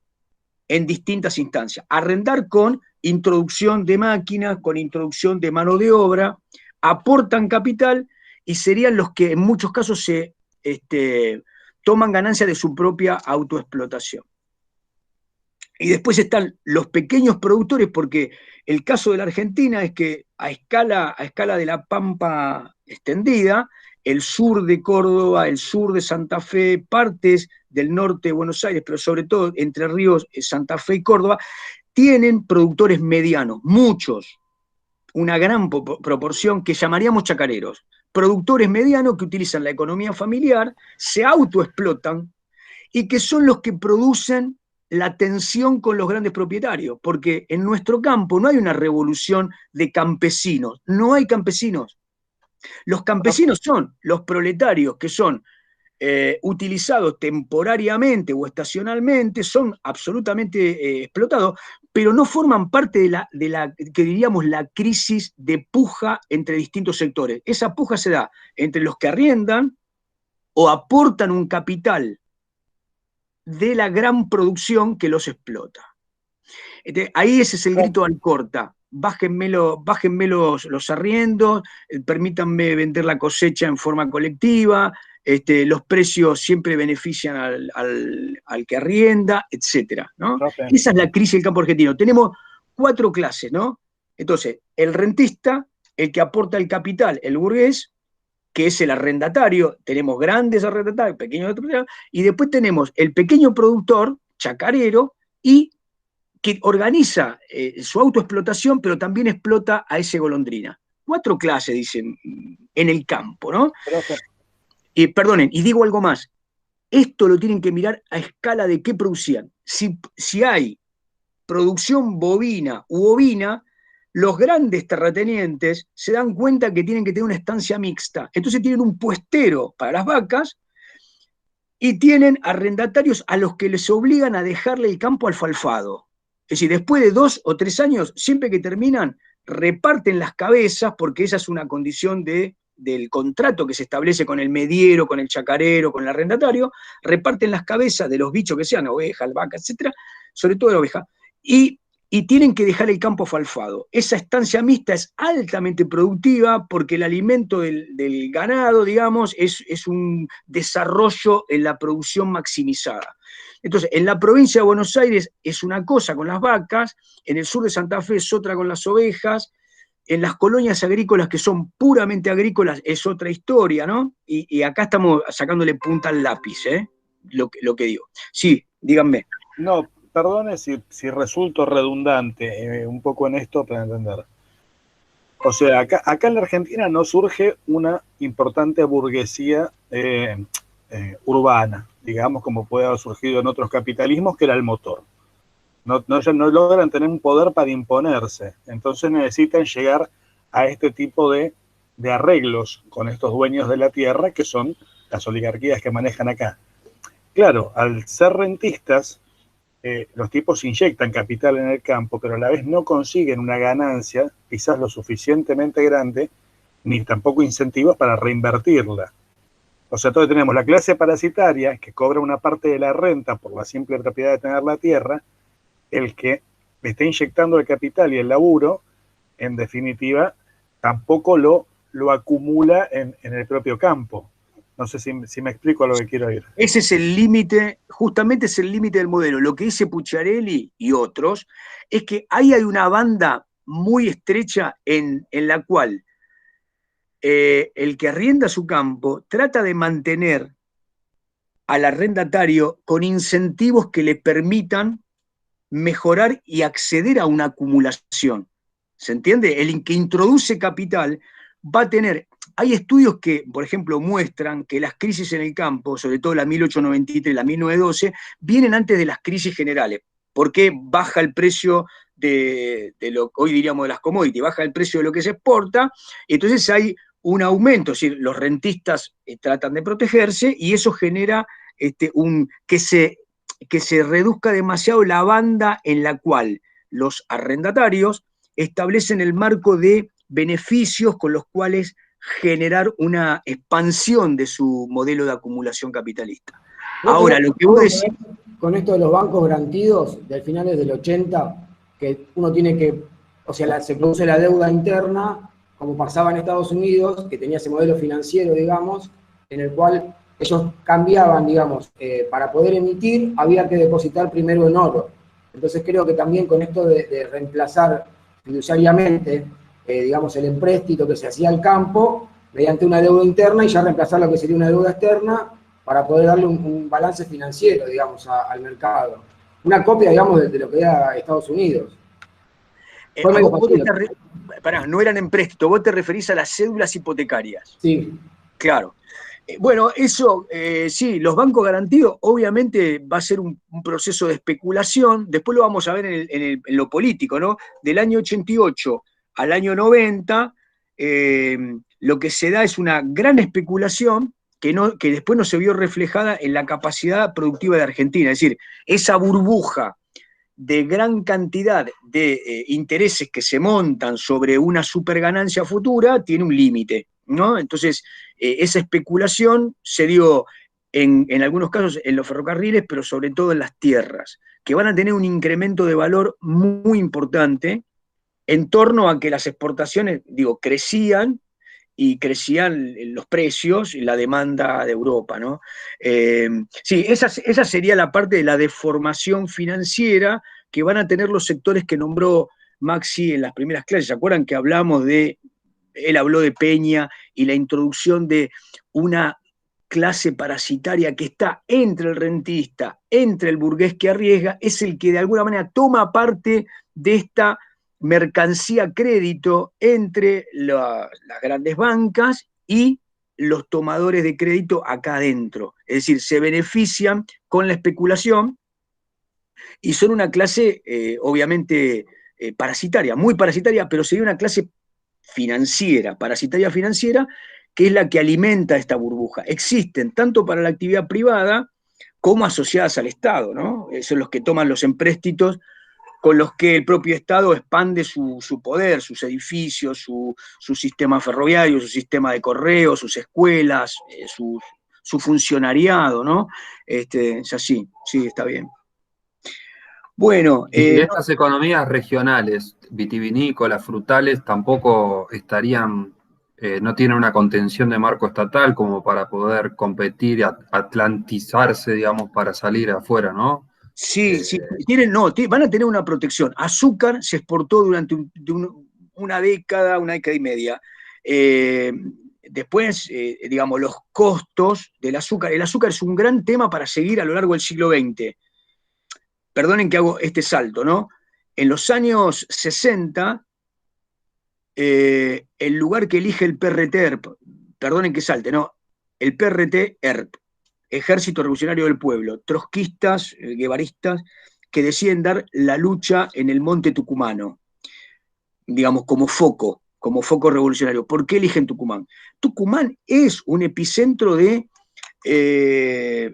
en distintas instancias. Arrendar con introducción de máquinas, con introducción de mano de obra, aportan capital y serían los que en muchos casos se toman ganancia de su propia autoexplotación. Y después están los pequeños productores, porque el caso de la Argentina es que a escala de la Pampa extendida, el sur de Córdoba, el sur de Santa Fe, partes del norte de Buenos Aires, pero sobre todo Entre Ríos, Santa Fe y Córdoba, tienen productores medianos, muchos, una gran proporción que llamaríamos chacareros, productores medianos que utilizan la economía familiar, se autoexplotan y que son los que producen la tensión con los grandes propietarios, porque en nuestro campo no hay una revolución de campesinos, no hay campesinos. Los campesinos son los proletarios que son utilizados temporariamente o estacionalmente, son absolutamente explotados, pero no forman parte de la que diríamos la crisis de puja entre distintos sectores. Esa puja se da entre los que arriendan o aportan un capital de la gran producción que los explota. Ahí ese es el grito al corta. Bájenme los arriendos, permítanme vender la cosecha en forma colectiva, los precios siempre benefician al que arrienda, etc., ¿no? Esa es la crisis del campo argentino. Tenemos 4 clases, ¿no? Entonces, el rentista, el que aporta el capital, el burgués, que es el arrendatario, tenemos grandes arrendatarios, pequeños arrendatarios, y después tenemos el pequeño productor, chacarero, y que organiza su autoexplotación, pero también explota a ese golondrina. 4 clases, dicen, en el campo, ¿no? Perdonen, y digo algo más. Esto lo tienen que mirar a escala de qué producían. Si hay producción bovina u ovina, los grandes terratenientes se dan cuenta que tienen que tener una estancia mixta. Entonces tienen un puestero para las vacas y tienen arrendatarios a los que les obligan a dejarle el campo alfalfado. Es decir, después de 2 o 3 años, siempre que terminan, reparten las cabezas, porque esa es una condición del contrato que se establece con el mediero, con el chacarero, con el arrendatario, reparten las cabezas de los bichos que sean, ovejas, vacas, etcétera, sobre todo de la oveja, y tienen que dejar el campo falfado. Esa estancia mixta es altamente productiva porque el alimento del ganado, digamos, es un desarrollo en la producción maximizada. Entonces, en la provincia de Buenos Aires es una cosa con las vacas, en el sur de Santa Fe es otra con las ovejas, en las colonias agrícolas que son puramente agrícolas es otra historia, ¿no? Y acá estamos sacándole punta al lápiz, lo que digo. Sí, díganme. No, perdone si resulto redundante un poco en esto para entender. O sea, acá en la Argentina no surge una importante burguesía urbana, digamos, como puede haber surgido en otros capitalismos, que era el motor. No logran tener un poder para imponerse, entonces necesitan llegar a este tipo de arreglos con estos dueños de la tierra, que son las oligarquías que manejan acá. Claro, al ser rentistas, los tipos inyectan capital en el campo, pero a la vez no consiguen una ganancia, quizás lo suficientemente grande, ni tampoco incentivos para reinvertirla. O sea, entonces tenemos la clase parasitaria, que cobra una parte de la renta por la simple propiedad de tener la tierra, el que está inyectando el capital y el laburo, en definitiva, tampoco lo acumula en el propio campo. No sé si me explico a lo que quiero ir. Ese es el límite, justamente es el límite del modelo. Lo que dice Pucciarelli y otros es que ahí hay una banda muy estrecha en la cual el que arrienda su campo trata de mantener al arrendatario con incentivos que le permitan mejorar y acceder a una acumulación. ¿Se entiende? El que introduce capital va a tener... Hay estudios que, por ejemplo, muestran que las crisis en el campo, sobre todo la 1893 y la 1912, vienen antes de las crisis generales. ¿Por qué baja el precio de lo que hoy diríamos de las commodities? Baja el precio de lo que se exporta, y entonces hay un aumento, es decir, los rentistas tratan de protegerse y eso genera que se reduzca demasiado la banda en la cual los arrendatarios establecen el marco de beneficios con los cuales generar una expansión de su modelo de acumulación capitalista. Ahora, lo que vos decís... Con esto de los bancos garantidos, de finales del 80, que uno tiene que, o sea, se produce la deuda interna, como pasaba en Estados Unidos, que tenía ese modelo financiero, digamos, en el cual ellos cambiaban, digamos, para poder emitir, había que depositar primero en oro. Entonces creo que también con esto de reemplazar fiduciariamente, digamos, el empréstito que se hacía al campo, mediante una deuda interna y ya reemplazar lo que sería una deuda externa, para poder darle un balance financiero, digamos, al mercado. Una copia, digamos, de lo que era Estados Unidos. No eran empréstitos, vos te referís a las cédulas hipotecarias. Sí. Claro. Bueno, eso, sí, los bancos garantidos, obviamente va a ser un proceso de especulación, después lo vamos a ver en lo político, ¿no? Del año 88 al año 90, lo que se da es una gran especulación, que después no se vio reflejada en la capacidad productiva de Argentina. Es decir, esa burbuja de gran cantidad de intereses que se montan sobre una superganancia futura tiene un límite, ¿no? Entonces, esa especulación se dio en algunos casos en los ferrocarriles, pero sobre todo en las tierras, que van a tener un incremento de valor muy importante en torno a que las exportaciones, crecían, y crecían los precios y la demanda de Europa, ¿no? Sí, esa sería la parte de la deformación financiera que van a tener los sectores que nombró Maxi en las primeras clases. ¿Se acuerdan que él habló de Peña y la introducción de una clase parasitaria que está entre el rentista, entre el burgués que arriesga, es el que de alguna manera toma parte de esta mercancía crédito entre las grandes bancas y los tomadores de crédito acá adentro. Es decir, se benefician con la especulación y son una clase, obviamente, parasitaria, muy parasitaria, pero sería una clase financiera, parasitaria financiera, que es la que alimenta esta burbuja. Existen tanto para la actividad privada como asociadas al Estado, ¿no? Son los que toman los empréstitos con los que el propio Estado expande su poder, sus edificios, su sistema ferroviario, su sistema de correos, sus escuelas, su funcionariado, ¿no? Es así, sí, está bien. Bueno. Y estas economías regionales, vitivinícolas, frutales, tampoco estarían, no tienen una contención de marco estatal como para poder competir y atlantizarse, digamos, para salir afuera, ¿no? Sí, sí, van a tener una protección. Azúcar se exportó durante una década y media. Después, los costos del azúcar. El azúcar es un gran tema para seguir a lo largo del siglo XX. Perdonen que hago este salto, ¿no? En los años 60, el lugar que elige el PRT-ERP, perdonen que salte, ¿no? El PRT-ERP, Ejército Revolucionario del Pueblo, trotskistas, guevaristas, que deciden dar la lucha en el monte tucumano, digamos, como foco revolucionario. ¿Por qué eligen Tucumán? Tucumán es un epicentro de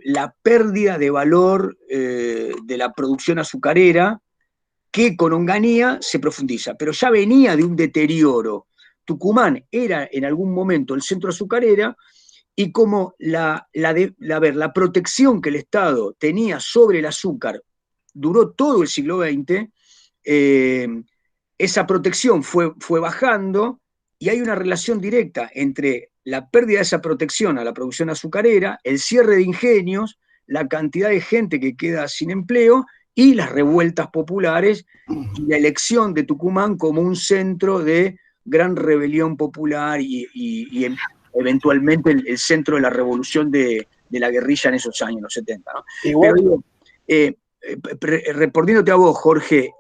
la pérdida de valor de la producción azucarera, que con Onganía se profundiza, pero ya venía de un deterioro. Tucumán era en algún momento el centro azucarera, y como la protección que el Estado tenía sobre el azúcar duró todo el siglo XX, esa protección fue bajando, y hay una relación directa entre la pérdida de esa protección a la producción azucarera, el cierre de ingenios, la cantidad de gente que queda sin empleo y las revueltas populares y la elección de Tucumán como un centro de gran rebelión popular y eventualmente el centro de la revolución de la guerrilla en esos años, los 70. ¿no? Igual, respondiéndote a vos, Jorge,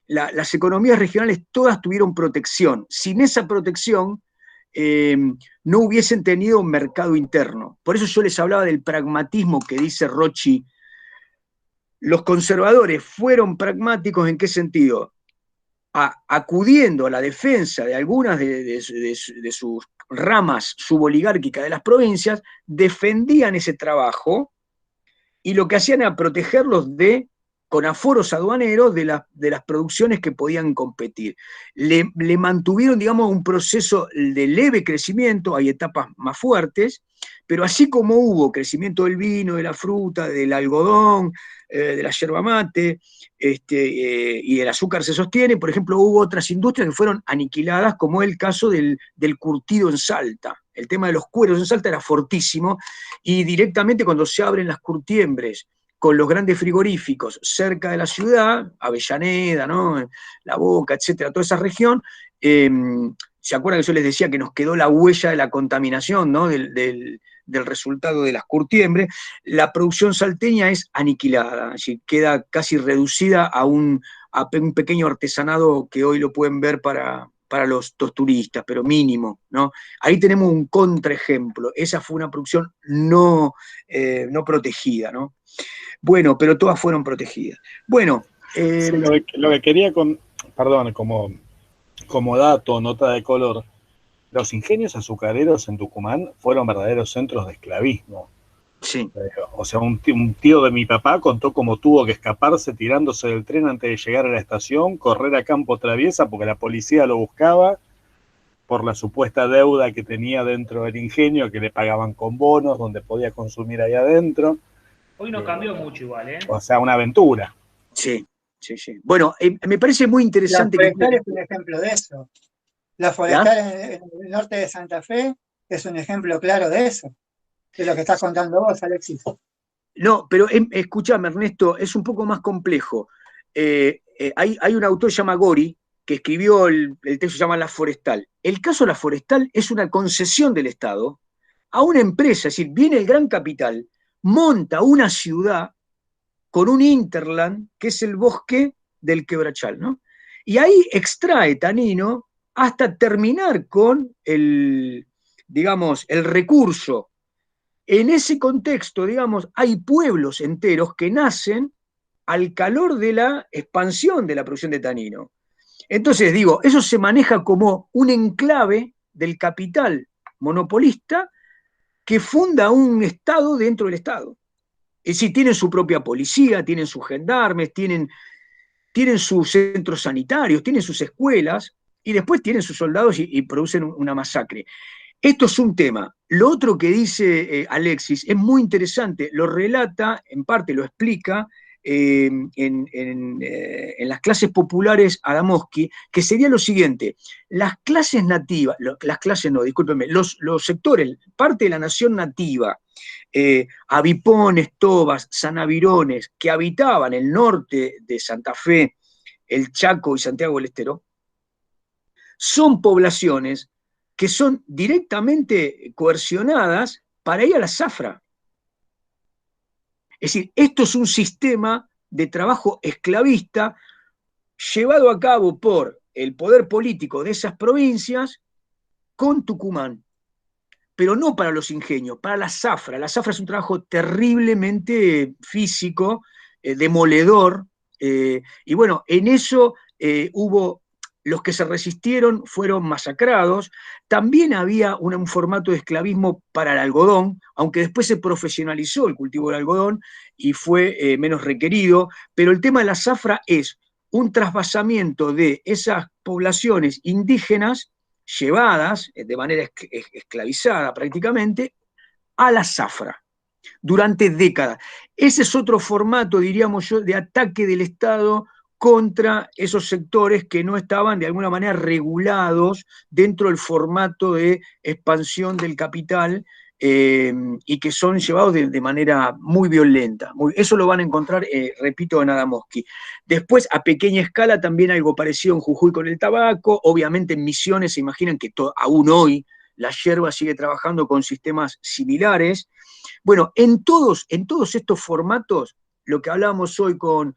las economías regionales todas tuvieron protección. Sin esa protección no hubiesen tenido un mercado interno. Por eso yo les hablaba del pragmatismo que dice Rocci. Los conservadores fueron pragmáticos, ¿en qué sentido? acudiendo a la defensa de algunas de sus ramas suboligárquicas de las provincias, defendían ese trabajo y lo que hacían era protegerlos con aforos aduaneros de las producciones que podían competir. Le mantuvieron, digamos, un proceso de leve crecimiento, hay etapas más fuertes, pero así como hubo crecimiento del vino, de la fruta, del algodón, de la yerba mate, y el azúcar se sostiene, por ejemplo, hubo otras industrias que fueron aniquiladas, como el caso del curtido en Salta. El tema de los cueros en Salta era fortísimo, y directamente cuando se abren las curtiembres con los grandes frigoríficos cerca de la ciudad, Avellaneda, ¿no? La Boca, etcétera, toda esa región, ¿se acuerdan que yo les decía que nos quedó la huella de la contaminación, ¿no? del resultado de las curtiembres? La producción salteña es aniquilada, así queda casi reducida a un pequeño artesanado que hoy lo pueden ver para los turistas, pero mínimo, ¿no? Ahí tenemos un contraejemplo. Esa fue una producción no protegida, ¿no? Bueno, pero todas fueron protegidas. Bueno. Sí, lo que quería perdón, como dato, nota de color, los ingenios azucareros en Tucumán fueron verdaderos centros de esclavismo. Sí. O sea, un tío de mi papá contó cómo tuvo que escaparse tirándose del tren antes de llegar a la estación, correr a campo traviesa porque la policía lo buscaba por la supuesta deuda que tenía dentro del ingenio, que le pagaban con bonos, donde podía consumir ahí adentro. Hoy no cambió mucho igual, ¿eh? O sea, una aventura. Sí, sí, sí. Bueno, me parece muy interesante. La Forestal es un ejemplo de eso. La Forestal en el norte de Santa Fe es un ejemplo claro de eso, de lo que estás contando vos, Alexis. No, pero escúchame, Ernesto, es un poco más complejo. Hay un autor que se llama Gori, que escribió el texto que se llama La Forestal. El caso de La Forestal es una concesión del Estado a una empresa, es decir, viene el gran capital, monta una ciudad con un hinterland, que es el bosque del Quebrachal, ¿no? Y ahí extrae tanino hasta terminar con digamos, el recurso. En ese contexto, digamos, hay pueblos enteros que nacen al calor de la expansión de la producción de tanino. Entonces, digo, eso se maneja como un enclave del capital monopolista que funda un Estado dentro del Estado. Es decir, tienen su propia policía, tienen sus gendarmes, tienen sus centros sanitarios, tienen sus escuelas, y después tienen sus soldados y producen una masacre. Esto es un tema. Lo otro que dice Alexis es muy interesante, lo relata, en parte lo explica, en las clases populares Adamowski, que sería lo siguiente: las clases nativas, los sectores, parte de la nación nativa, avipones, tobas, sanavirones, que habitaban el norte de Santa Fe, el Chaco y Santiago del Estero, son poblaciones que son directamente coercionadas para ir a la zafra. Es decir, esto es un sistema de trabajo esclavista llevado a cabo por el poder político de esas provincias con Tucumán, pero no para los ingenios, para la zafra. La zafra es un trabajo terriblemente físico, demoledor, y bueno, en eso hubo... Los que se resistieron fueron masacrados. También había un formato de esclavismo para el algodón, aunque después se profesionalizó el cultivo del algodón y fue menos requerido. Pero el tema de la zafra es un trasvasamiento de esas poblaciones indígenas llevadas de manera esclavizada prácticamente a la zafra durante décadas. Ese es otro formato, diríamos yo, de ataque del Estado contra esos sectores que no estaban de alguna manera regulados dentro del formato de expansión del capital, y que son llevados de manera muy violenta. Eso lo van a encontrar, repito, en Adamowski. Después, a pequeña escala, también algo parecido en Jujuy con el tabaco. Obviamente en Misiones se imaginan que aún hoy la yerba sigue trabajando con sistemas similares. Bueno, en todos estos formatos, lo que hablábamos hoy con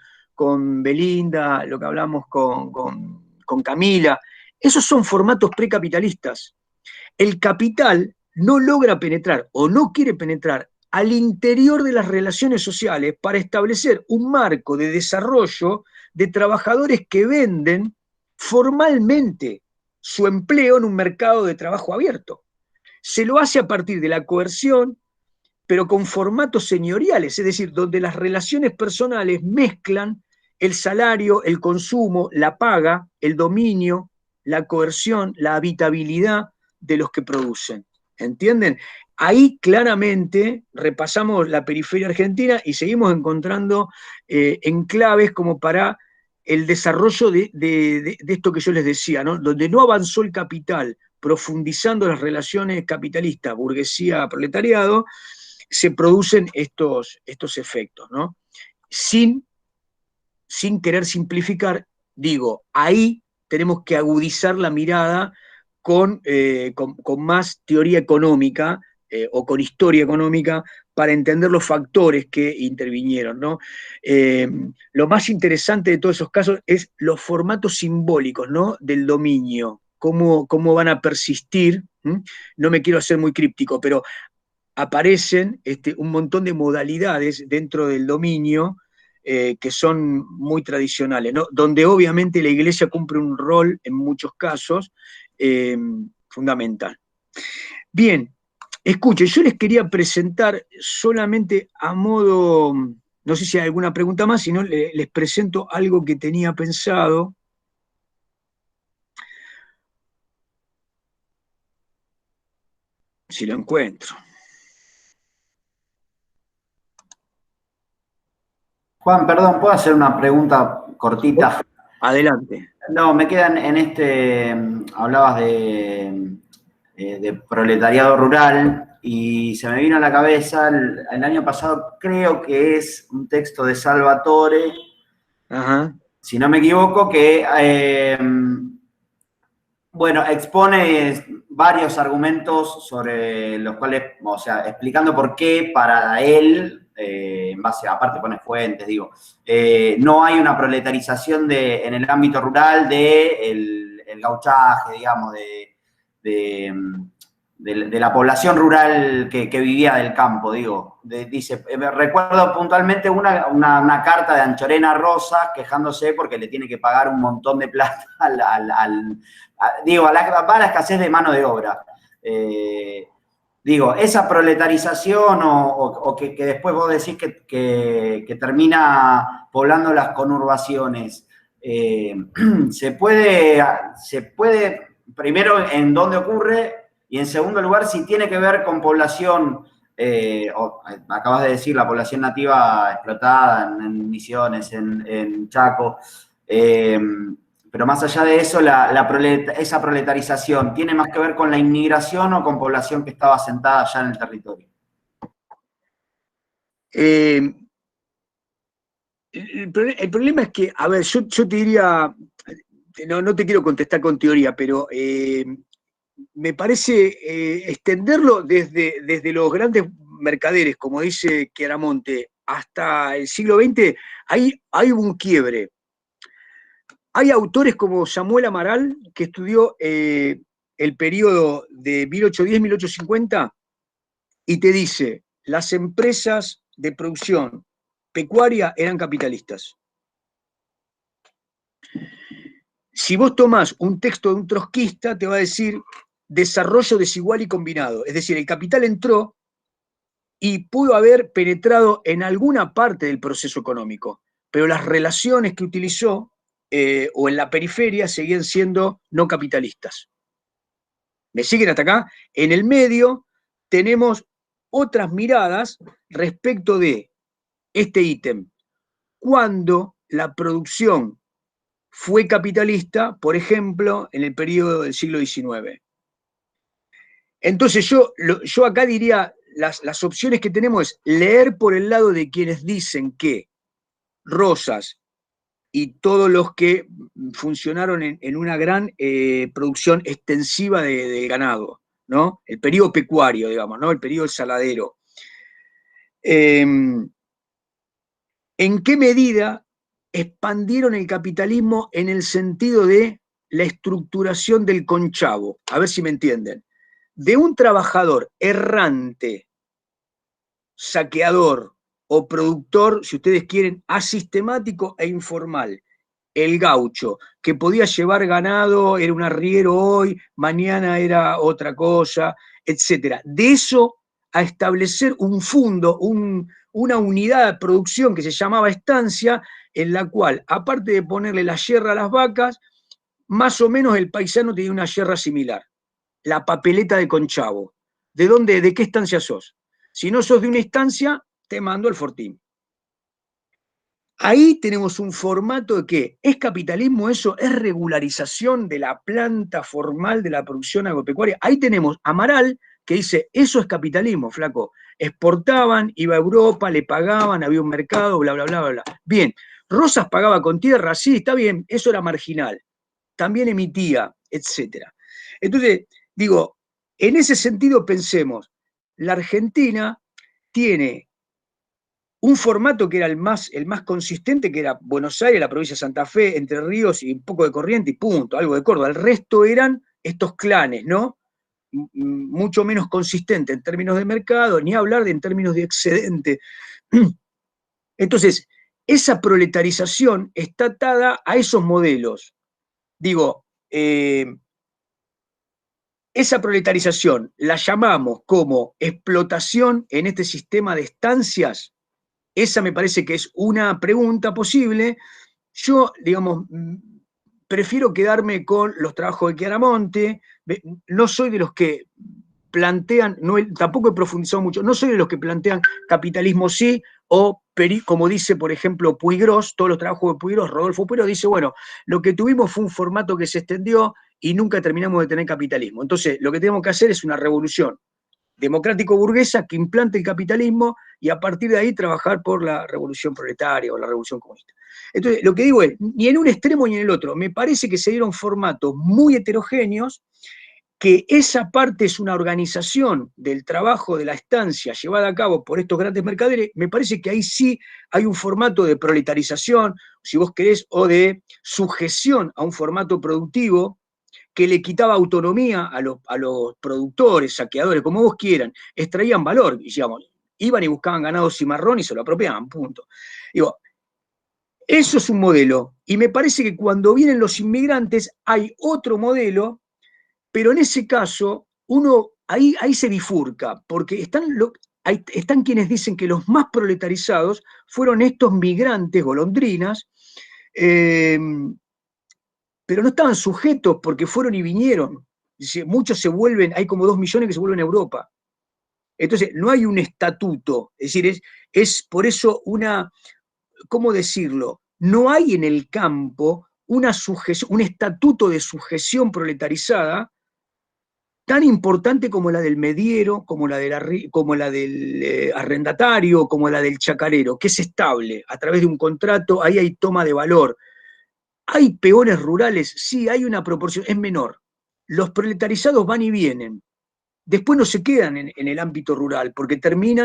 Belinda, lo que hablamos con Camila, esos son formatos precapitalistas. El capital no logra penetrar o no quiere penetrar al interior de las relaciones sociales para establecer un marco de desarrollo de trabajadores que venden formalmente su empleo en un mercado de trabajo abierto. Se lo hace a partir de la coerción, pero con formatos señoriales, es decir, donde las relaciones personales mezclan el salario, el consumo, la paga, el dominio, la coerción, la habitabilidad de los que producen. ¿Entienden? Ahí claramente repasamos la periferia argentina y seguimos encontrando enclaves como para el desarrollo de esto que yo les decía, ¿no? Donde no avanzó el capital profundizando las relaciones capitalistas, burguesía, proletariado, se producen estos efectos, ¿no? Sin querer simplificar, digo, ahí tenemos que agudizar la mirada con más teoría económica o con historia económica para entender los factores que intervinieron, ¿no? Lo más interesante de todos esos casos es los formatos simbólicos, ¿no? Del dominio, cómo van a persistir. No me quiero hacer muy críptico, pero aparecen un montón de modalidades dentro del dominio que son muy tradicionales, ¿no? Donde obviamente la Iglesia cumple un rol en muchos casos fundamental. Bien, escuchen, yo les quería presentar solamente a modo, no sé si hay alguna pregunta más, si no les presento algo que tenía pensado. Si lo encuentro. Juan, perdón, ¿puedo hacer una pregunta cortita? Adelante. No, me quedan hablabas de proletariado rural y se me vino a la cabeza el año pasado, creo que es un texto de Salvatore, si no me equivoco, que, expone varios argumentos sobre los cuales, o sea, explicando por qué para él, en base, aparte pone fuentes, digo, no hay una proletarización en el ámbito rural el gauchaje, digamos, de la población rural que vivía del campo, digo. Dice, recuerdo puntualmente una carta de Anchorena Rosa quejándose porque le tiene que pagar un montón de plata a la escasez de mano de obra. Digo, esa proletarización o que después vos decís que termina poblando las conurbaciones, se puede, primero, en dónde ocurre, y en segundo lugar, si tiene que ver con población, acabas de decir, la población nativa explotada en Misiones, en Chaco, pero más allá de eso, esa proletarización, ¿tiene más que ver con la inmigración o con población que estaba asentada allá en el territorio? El problema es que, a ver, yo te diría, no te quiero contestar con teoría, pero me parece extenderlo desde los grandes mercaderes, como dice Chiaramonte, hasta el siglo XX, hay un quiebre. Hay autores como Samuel Amaral, que estudió el periodo de 1810-1850, y te dice, las empresas de producción pecuaria eran capitalistas. Si vos tomás un texto de un trotskista, te va a decir desarrollo desigual y combinado. Es decir, el capital entró y pudo haber penetrado en alguna parte del proceso económico, pero las relaciones que utilizó o en la periferia seguían siendo no capitalistas. ¿Me siguen hasta acá? En el medio tenemos otras miradas respecto de este ítem. Cuando la producción fue capitalista, por ejemplo, en el periodo del siglo XIX. Entonces yo acá diría, las opciones que tenemos es leer por el lado de quienes dicen que Rosas y todos los que funcionaron en una gran producción extensiva de ganado, ¿no? El periodo pecuario, digamos, ¿no? El periodo saladero. ¿En qué medida expandieron el capitalismo en el sentido de la estructuración del conchavo? A ver si me entienden. De un trabajador errante, saqueador o productor, si ustedes quieren, asistemático e informal, el gaucho, que podía llevar ganado, era un arriero hoy, mañana era otra cosa, etc. De eso a establecer un fundo, una unidad de producción que se llamaba estancia, en la cual, aparte de ponerle la yerra a las vacas, más o menos el paisano tenía una yerra similar, la papeleta de Conchavo. ¿De qué estancia sos? Si no sos de una estancia, te mando al Fortín. Ahí tenemos un formato de que es capitalismo eso, es regularización de la planta formal de la producción agropecuaria. Ahí tenemos a Amaral que dice, eso es capitalismo, flaco. Exportaban, iba a Europa, le pagaban, había un mercado, bla, bla, bla, bla, bla. Bien, Rosas pagaba con tierra, sí, está bien, eso era marginal. También emitía, etc. Entonces, digo, en ese sentido pensemos, la Argentina tiene un formato que era el más consistente, que era Buenos Aires, la provincia de Santa Fe, Entre Ríos y un poco de Corrientes y punto, algo de Córdoba. El resto eran estos clanes, ¿no? Mucho menos consistente en términos de mercado, ni hablar en términos de excedente. Entonces, esa proletarización está atada a esos modelos. Digo, esa proletarización la llamamos como explotación en este sistema de estancias. Esa me parece que es una pregunta posible. Yo, digamos, prefiero quedarme con los trabajos de Chiaramonte. No soy de los que plantean, tampoco he profundizado mucho, no soy de los que plantean capitalismo sí, o como dice, por ejemplo, Puigros, todos los trabajos de Puigros, Rodolfo Puigros dice, bueno, lo que tuvimos fue un formato que se extendió y nunca terminamos de tener capitalismo. Entonces, lo que tenemos que hacer es una revolución democrático-burguesa que implante el capitalismo y a partir de ahí trabajar por la revolución proletaria o la revolución comunista. Entonces, lo que digo es, ni en un extremo ni en el otro, me parece que se dieron formatos muy heterogéneos, que esa parte es una organización del trabajo de la estancia llevada a cabo por estos grandes mercaderes, me parece que ahí sí hay un formato de proletarización, si vos querés, o de sujeción a un formato productivo que le quitaba autonomía a los productores, saqueadores, como vos quieran, extraían valor, digamos, iban y buscaban ganado cimarrón y se lo apropiaban, punto. Digo, eso es un modelo, y me parece que cuando vienen los inmigrantes hay otro modelo, pero en ese caso, ahí se bifurca, porque están quienes dicen que los más proletarizados fueron estos migrantes golondrinas, pero no estaban sujetos porque fueron y vinieron. Muchos se vuelven, hay como 2 millones que se vuelven a Europa. Entonces, no hay un estatuto, es decir, es por eso ¿cómo decirlo? No hay en el campo un estatuto de sujeción proletarizada tan importante como la del mediero, como la del arrendatario, como la del chacarero, que es estable a través de un contrato, ahí hay toma de valor. ¿Hay peones rurales? Sí, hay una proporción, es menor. Los proletarizados van y vienen. Después no se quedan en el ámbito rural, porque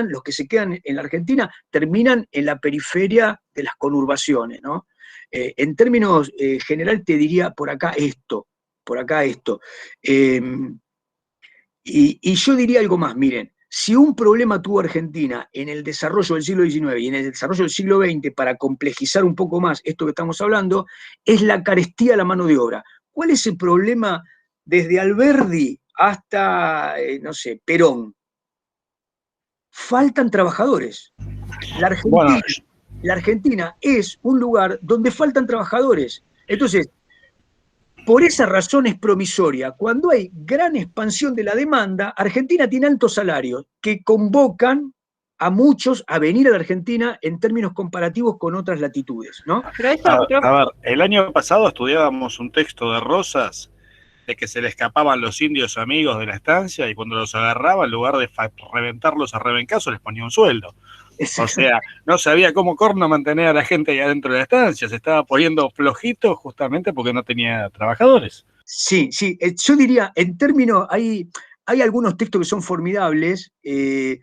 los que se quedan en la Argentina, terminan en la periferia de las conurbaciones, ¿no? En términos general te diría por acá esto. Y yo diría algo más, miren, si un problema tuvo Argentina en el desarrollo del siglo XIX y en el desarrollo del siglo XX, para complejizar un poco más esto que estamos hablando, es la carestía de la mano de obra. ¿Cuál es el problema desde Alberdi hasta, no sé, Perón? Faltan trabajadores. La Argentina es un lugar donde faltan trabajadores. Entonces, por esa razón es promisoria. Cuando hay gran expansión de la demanda, Argentina tiene altos salarios que convocan a muchos a venir a la Argentina en términos comparativos con otras latitudes, ¿no? A ver, el año pasado estudiábamos un texto de Rosas de que se le escapaban los indios amigos de la estancia y cuando los agarraba, en lugar de reventarlos a rebencazo, les ponía un sueldo. O sea, no sabía cómo corno mantener a la gente ahí adentro de la estancia, se estaba poniendo flojito justamente porque no tenía trabajadores. Sí, yo diría, en términos, hay algunos textos que son formidables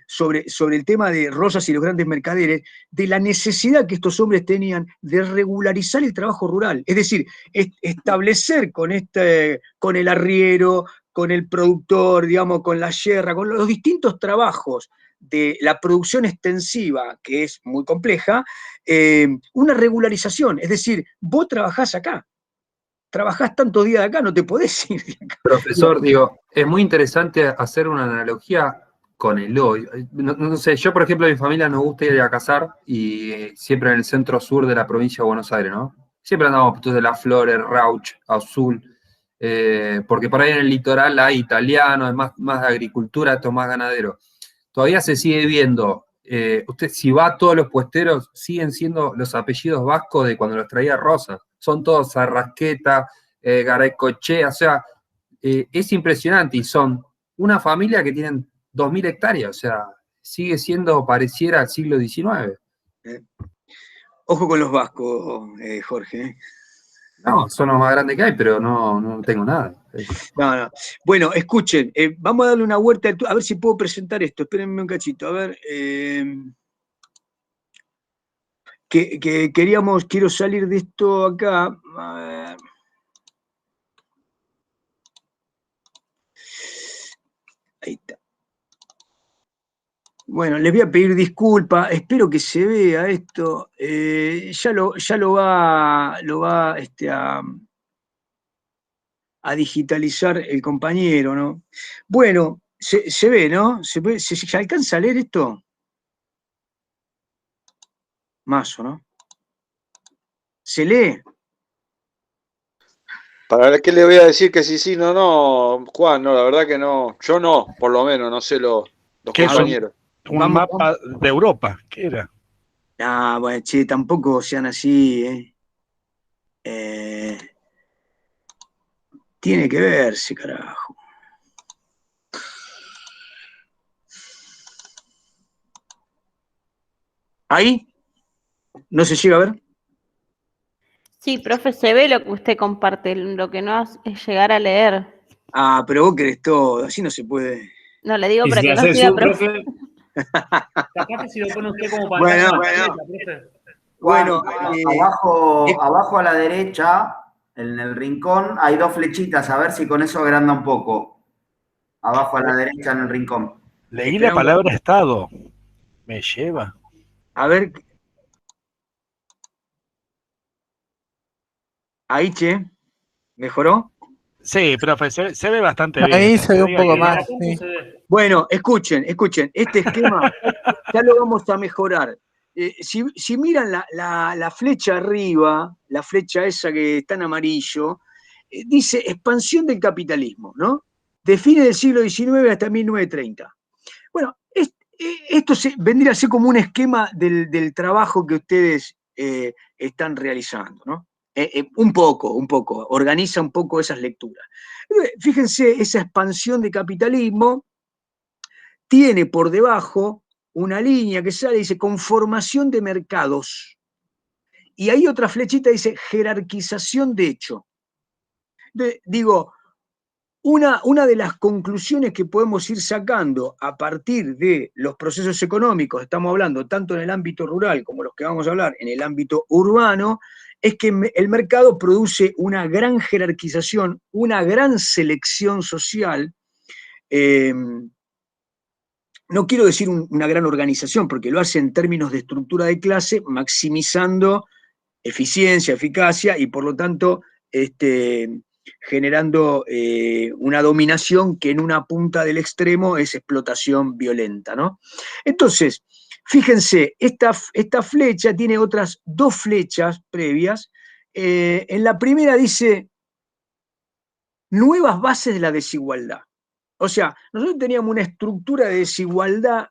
sobre el tema de Rosas y los grandes mercaderes, de la necesidad que estos hombres tenían de regularizar el trabajo rural, es decir, establecer con el arriero, con el productor, digamos, con la yerra, con los distintos trabajos de la producción extensiva, que es muy compleja, una regularización. Es decir, vos trabajás acá, trabajás tantos días de acá, no te podés ir de acá. Profesor, digo, es muy interesante hacer una analogía con el hoy. No sé, yo por ejemplo, a mi familia nos gusta ir a cazar y siempre en el centro sur de la provincia de Buenos Aires, ¿no? Siempre andamos desde Las Flores, Rauch, Azul, porque por ahí en el litoral hay italiano, es más de agricultura, esto es más ganadero. Todavía se sigue viendo, usted si va a todos los puesteros, siguen siendo los apellidos vascos de cuando los traía Rosas. Son todos Arrasqueta, Garaycochea, o sea, es impresionante y son una familia que tienen 2.000 hectáreas, o sea, sigue siendo pareciera al siglo XIX. Ojo con los vascos, Jorge. No, son los más grandes que hay, pero no tengo nada. No. Bueno, escuchen, vamos a darle una vuelta, a ver si puedo presentar esto. Espérenme un cachito, a ver. Quiero salir de esto acá. A ver. Ahí está. Bueno, les voy a pedir disculpas, espero que se vea esto. Ya lo va a digitalizar el compañero, ¿no? Bueno, se ve, ¿no? ¿Se alcanza a leer esto? Más, ¿o no? ¿Se lee? ¿Para qué le voy a decir que sí, no, Juan? No, la verdad que no. Yo no, por lo menos, no sé los compañeros. Un mapa de Europa, ¿qué era? Ah, bueno, che, tampoco sean así, tiene que verse, carajo. ¿Ahí? ¿No se llega a ver? Sí, profe, se ve lo que usted comparte, lo que no es llegar a leer. Ah, pero vos querés todo, así no se puede. No, le digo Y para si que no hace siga, zoom, profe. profe. Capaz que si lo pone usted como pantalla. Bueno, abajo a la derecha, en el rincón, hay 2 flechitas, a ver si con eso agranda un poco. Abajo a la derecha en el rincón. Leí la palabra Estado. Me lleva. A ver. Ahí, che. ¿Mejoró? Sí, profe, se ve bastante bien. Ahí se ve un poco más. Sí. Bueno, escuchen. Este esquema ya lo vamos a mejorar. Si miran la flecha arriba, la flecha esa que está en amarillo, dice expansión del capitalismo, ¿no? De fines del siglo XIX hasta 1930. Bueno, esto vendría a ser como un esquema del trabajo que ustedes están realizando, ¿no? Un poco, organiza un poco esas lecturas. Fíjense, esa expansión de capitalismo tiene por debajo una línea que sale y dice conformación de mercados. Y ahí otra flechita dice jerarquización de hecho. Digo, una de las conclusiones que podemos ir sacando a partir de los procesos económicos, estamos hablando tanto en el ámbito rural como los que vamos a hablar en el ámbito urbano, es que el mercado produce una gran jerarquización, una gran selección social. No quiero decir una gran organización, porque lo hace en términos de estructura de clase, maximizando eficiencia, eficacia y por lo tanto generando una dominación que en una punta del extremo es explotación violenta, ¿no? Entonces, fíjense, esta flecha tiene otras 2 flechas previas. En la primera dice nuevas bases de la desigualdad. O sea, nosotros teníamos una estructura de desigualdad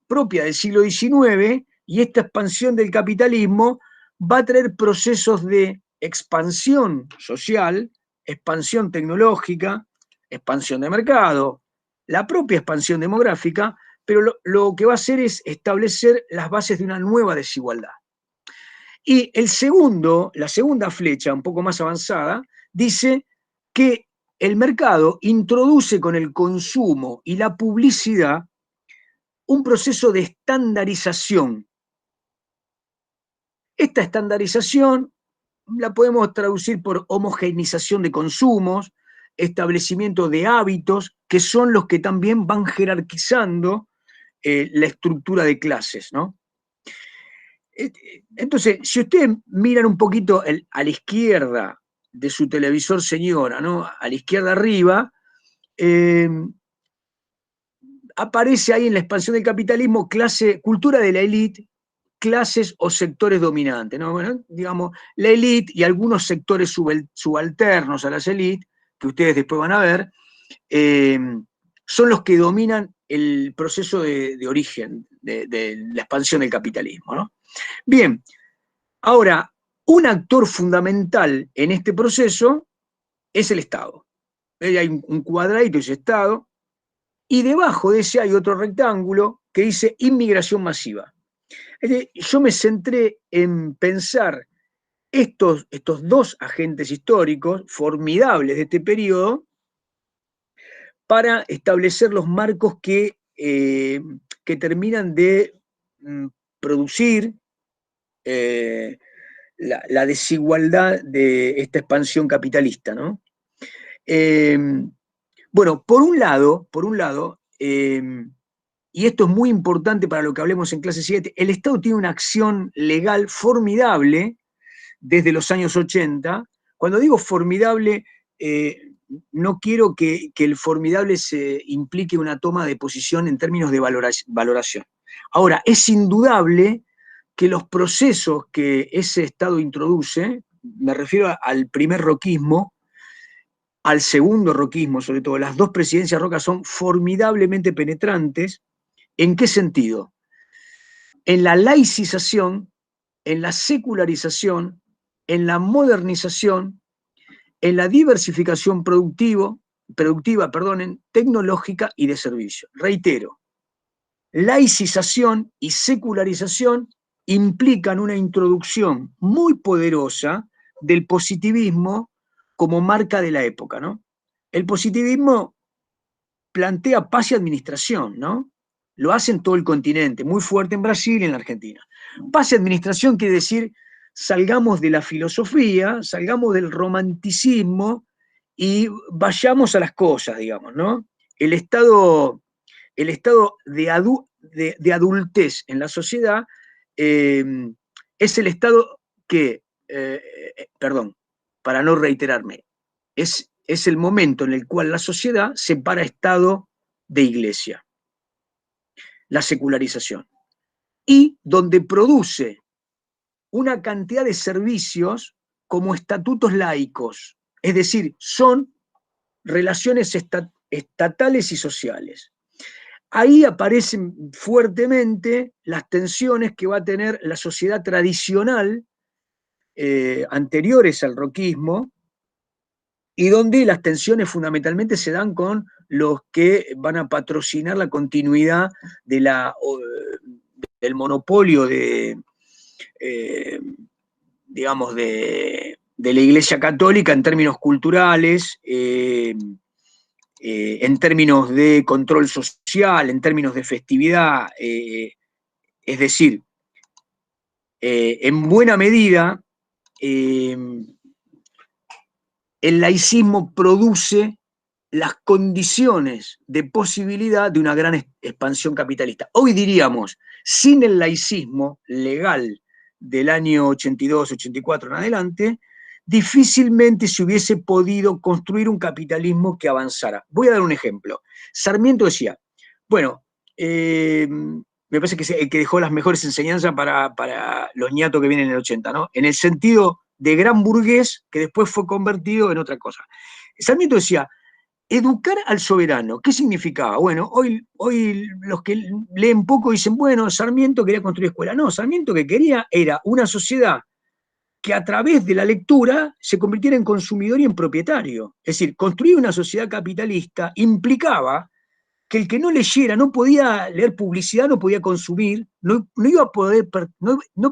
propia del siglo XIX y esta expansión del capitalismo va a traer procesos de expansión social, expansión tecnológica, expansión de mercado, la propia expansión demográfica, pero lo que va a hacer es establecer las bases de una nueva desigualdad. Y la segunda flecha, un poco más avanzada, dice que el mercado introduce con el consumo y la publicidad un proceso de estandarización. Esta estandarización la podemos traducir por homogeneización de consumos, establecimiento de hábitos, que son los que también van jerarquizando la estructura de clases, ¿no? Entonces, si ustedes miran un poquito a la izquierda de su televisor, señora, ¿no? A la izquierda arriba, aparece ahí en la expansión del capitalismo cultura de la élite, clases o sectores dominantes, ¿no? Bueno, digamos, la élite y algunos sectores subalternos a las élites, que ustedes después van a ver, son los que dominan el proceso de origen, de la expansión del capitalismo, ¿no? Bien, ahora, un actor fundamental en este proceso es el Estado. Hay un cuadradito, dice Estado, y debajo de ese hay otro rectángulo que dice inmigración masiva. Yo me centré en pensar estos dos agentes históricos formidables de este periodo para establecer los marcos que terminan de producir la desigualdad de esta expansión capitalista, ¿no? Bueno, por un lado, y esto es muy importante para lo que hablemos en clase 7, el Estado tiene una acción legal formidable desde los años 80. Cuando digo formidable, no quiero que el formidable se implique una toma de posición en términos de valoración. Ahora, es indudable que los procesos que ese Estado introduce, me refiero al primer roquismo, al segundo roquismo, sobre todo, las dos presidencias Roca son formidablemente penetrantes. ¿En qué sentido? En la laicización, en la secularización, en la modernización, en la diversificación productiva, tecnológica y de servicio. Reitero, laicización y secularización implican una introducción muy poderosa del positivismo como marca de la época, ¿no? El positivismo plantea paz y administración, ¿no? Lo hace en todo el continente, muy fuerte en Brasil y en la Argentina. Paz y administración quiere decir salgamos de la filosofía, salgamos del romanticismo y vayamos a las cosas, digamos, ¿no? El estado de adultez en la sociedad es el estado que, para no reiterarme, es el momento en el cual la sociedad separa Estado de Iglesia, la secularización, y donde produce una cantidad de servicios como estatutos laicos, es decir, son relaciones estatales y sociales. Ahí aparecen fuertemente las tensiones que va a tener la sociedad tradicional anteriores al roquismo, y donde las tensiones fundamentalmente se dan con los que van a patrocinar la continuidad del monopolio digamos, de la Iglesia Católica en términos culturales, en términos de control social, en términos de festividad, es decir, en buena medida, el laicismo produce las condiciones de posibilidad de una gran expansión capitalista. Hoy diríamos, sin el laicismo legal del año 82, 84 en adelante, difícilmente se hubiese podido construir un capitalismo que avanzara. Voy a dar un ejemplo. Sarmiento decía, bueno, me parece que el que dejó las mejores enseñanzas para los ñatos que vienen en el 80, ¿no? En el sentido de gran burgués que después fue convertido en otra cosa. Sarmiento decía, educar al soberano, ¿qué significaba? Bueno, hoy los que leen poco dicen, bueno, Sarmiento quería construir escuela. No, Sarmiento que quería era una sociedad que a través de la lectura se convirtiera en consumidor y en propietario. Es decir, construir una sociedad capitalista implicaba que el que no leyera, no podía leer publicidad, no podía consumir, no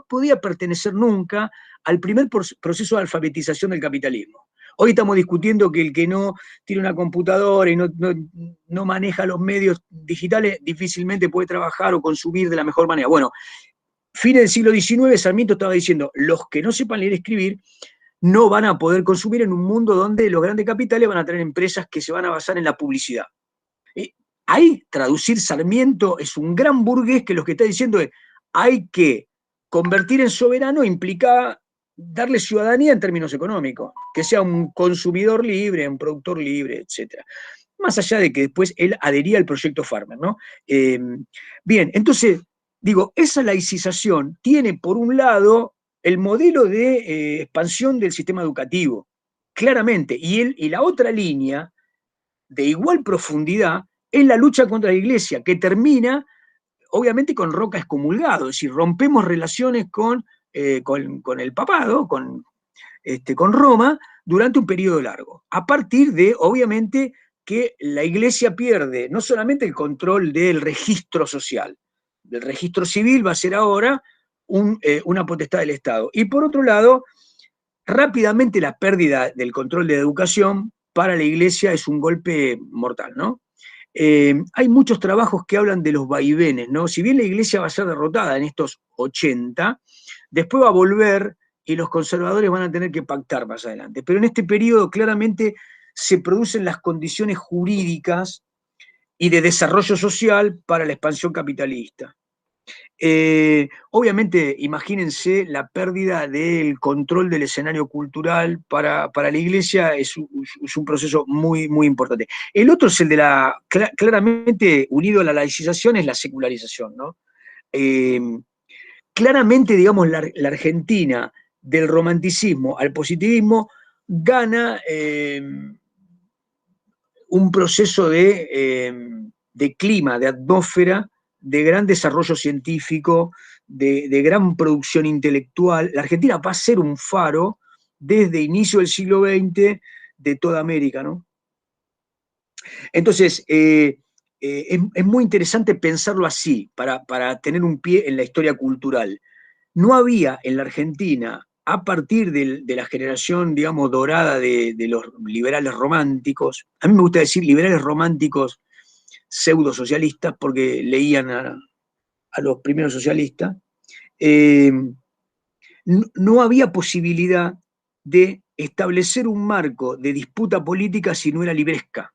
podía pertenecer nunca al primer proceso de alfabetización del capitalismo. Hoy estamos discutiendo que el que no tiene una computadora y no maneja los medios digitales difícilmente puede trabajar o consumir de la mejor manera. Bueno, fines del siglo XIX, Sarmiento estaba diciendo, los que no sepan leer y escribir no van a poder consumir en un mundo donde los grandes capitales van a tener empresas que se van a basar en la publicidad. ahí traducir Sarmiento es un gran burgués que lo que está diciendo es hay que convertir en soberano implica darle ciudadanía en términos económicos, que sea un consumidor libre, un productor libre, etc. Más allá de que después él adhería al proyecto Farmer, ¿no? Bien, entonces, digo, esa laicización tiene por un lado el modelo de expansión del sistema educativo, claramente, y la otra línea de igual profundidad es la lucha contra la iglesia, que termina obviamente con Roca excomulgado, es decir, rompemos relaciones con el papado, con Roma, durante un periodo largo, a partir de, obviamente, que la iglesia pierde no solamente el control del registro social, del registro civil va a ser ahora una potestad del Estado, y por otro lado, rápidamente la pérdida del control de la educación para la iglesia es un golpe mortal, ¿no? Hay muchos trabajos que hablan de los vaivenes, ¿no? Si bien la iglesia va a ser derrotada en estos 80, después va a volver y los conservadores van a tener que pactar más adelante. Pero en este periodo claramente se producen las condiciones jurídicas y de desarrollo social para la expansión capitalista. Obviamente, imagínense la pérdida del control del escenario cultural para la iglesia, es un proceso muy, muy importante. El otro es el de claramente unido a la laicización, es la secularización, ¿no? Claramente, digamos, la Argentina del romanticismo al positivismo gana un proceso de clima, de atmósfera, de gran desarrollo científico, de gran producción intelectual. La Argentina va a ser un faro desde inicio del siglo XX de toda América, ¿no? Entonces, es muy interesante pensarlo así, para tener un pie en la historia cultural. No había en la Argentina, a partir de la generación, digamos, dorada de los liberales románticos, a mí me gusta decir liberales románticos pseudo-socialistas, porque leían a los primeros socialistas, no había posibilidad de establecer un marco de disputa política si no era libresca.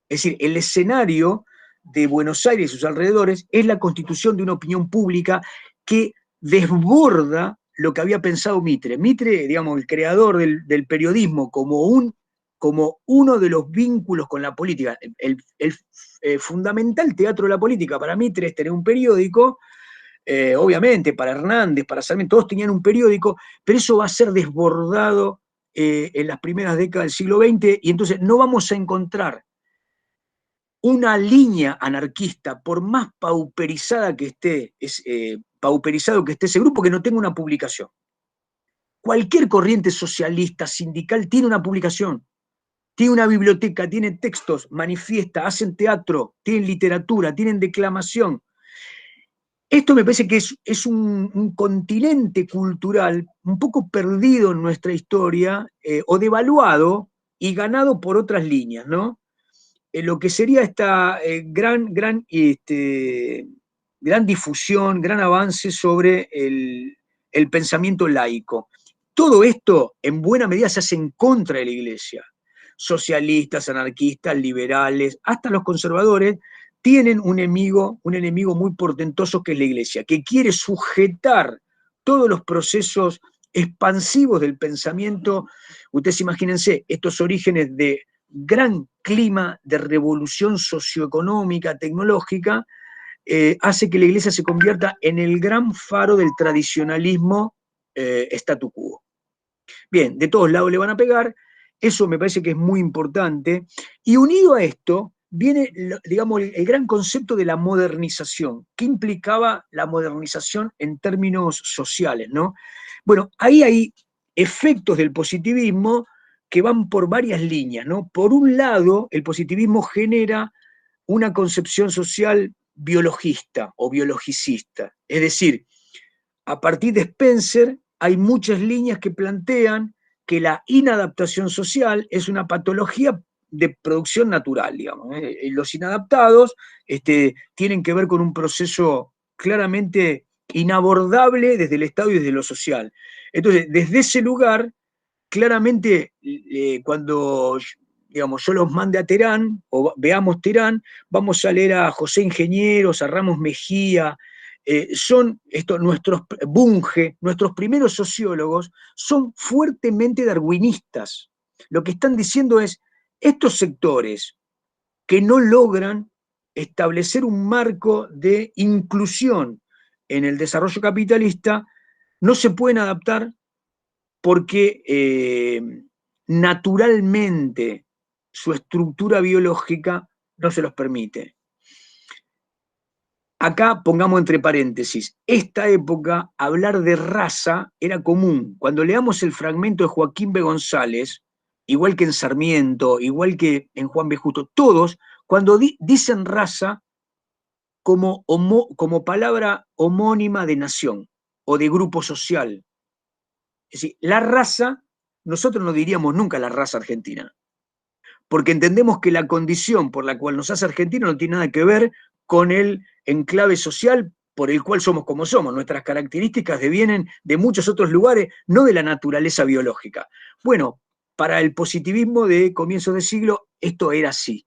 Es decir, el escenario de Buenos Aires y sus alrededores es la constitución de una opinión pública que desborda lo que había pensado Mitre. Mitre, digamos, el creador del periodismo como uno de los vínculos con la política. El fundamental teatro de la política para Mitre es tener un periódico, obviamente para Hernández, para Sarmiento, todos tenían un periódico, pero eso va a ser desbordado en las primeras décadas del siglo XX, y entonces no vamos a encontrar una línea anarquista, por más pauperizada que esté, pauperizado que esté ese grupo, que no tenga una publicación. Cualquier corriente socialista, sindical, tiene una publicación, tiene una biblioteca, tiene textos, manifiesta, hacen teatro, tienen literatura, tienen declamación. Esto me parece que es un continente cultural un poco perdido en nuestra historia, o devaluado y ganado por otras líneas, ¿no? Lo que sería esta gran difusión, gran avance sobre el pensamiento laico. Todo esto, en buena medida, se hace en contra de la iglesia. Socialistas, anarquistas, liberales, hasta los conservadores, tienen un enemigo muy portentoso, que es la iglesia, que quiere sujetar todos los procesos expansivos del pensamiento. Ustedes imagínense estos orígenes de gran clima de revolución socioeconómica, tecnológica, hace que la iglesia se convierta en el gran faro del tradicionalismo statu quo. Bien, de todos lados le van a pegar, eso me parece que es muy importante, y unido a esto viene, digamos, el gran concepto de la modernización. ¿Qué implicaba la modernización en términos sociales, ¿no? Bueno, ahí hay efectos del positivismo que van por varias líneas, ¿no? Por un lado, el positivismo genera una concepción social biologista o biologicista. Es decir, a partir de Spencer hay muchas líneas que plantean que la inadaptación social es una patología de producción natural, digamos. Los inadaptados tienen que ver con un proceso claramente inabordable desde el Estado y desde lo social. Entonces, desde ese lugar, claramente, cuando digamos, yo los mande a Teherán, o veamos Teherán, vamos a leer a José Ingenieros, a Ramos Mejía, son nuestros Bunge, nuestros primeros sociólogos, son fuertemente darwinistas. Lo que están diciendo es, estos sectores que no logran establecer un marco de inclusión en el desarrollo capitalista, no se pueden adaptar porque naturalmente su estructura biológica no se los permite. Acá pongamos entre paréntesis, esta época hablar de raza era común. Cuando leamos el fragmento de Joaquín B. González, igual que en Sarmiento, igual que en Juan B. Justo, todos, cuando dicen raza como palabra homónima de nación o de grupo social. Es decir, la raza, nosotros no diríamos nunca la raza argentina, porque entendemos que la condición por la cual nos hace argentinos no tiene nada que ver con el enclave social por el cual somos como somos. Nuestras características devienen de muchos otros lugares, no de la naturaleza biológica. Bueno, para el positivismo de comienzos de siglo, esto era así.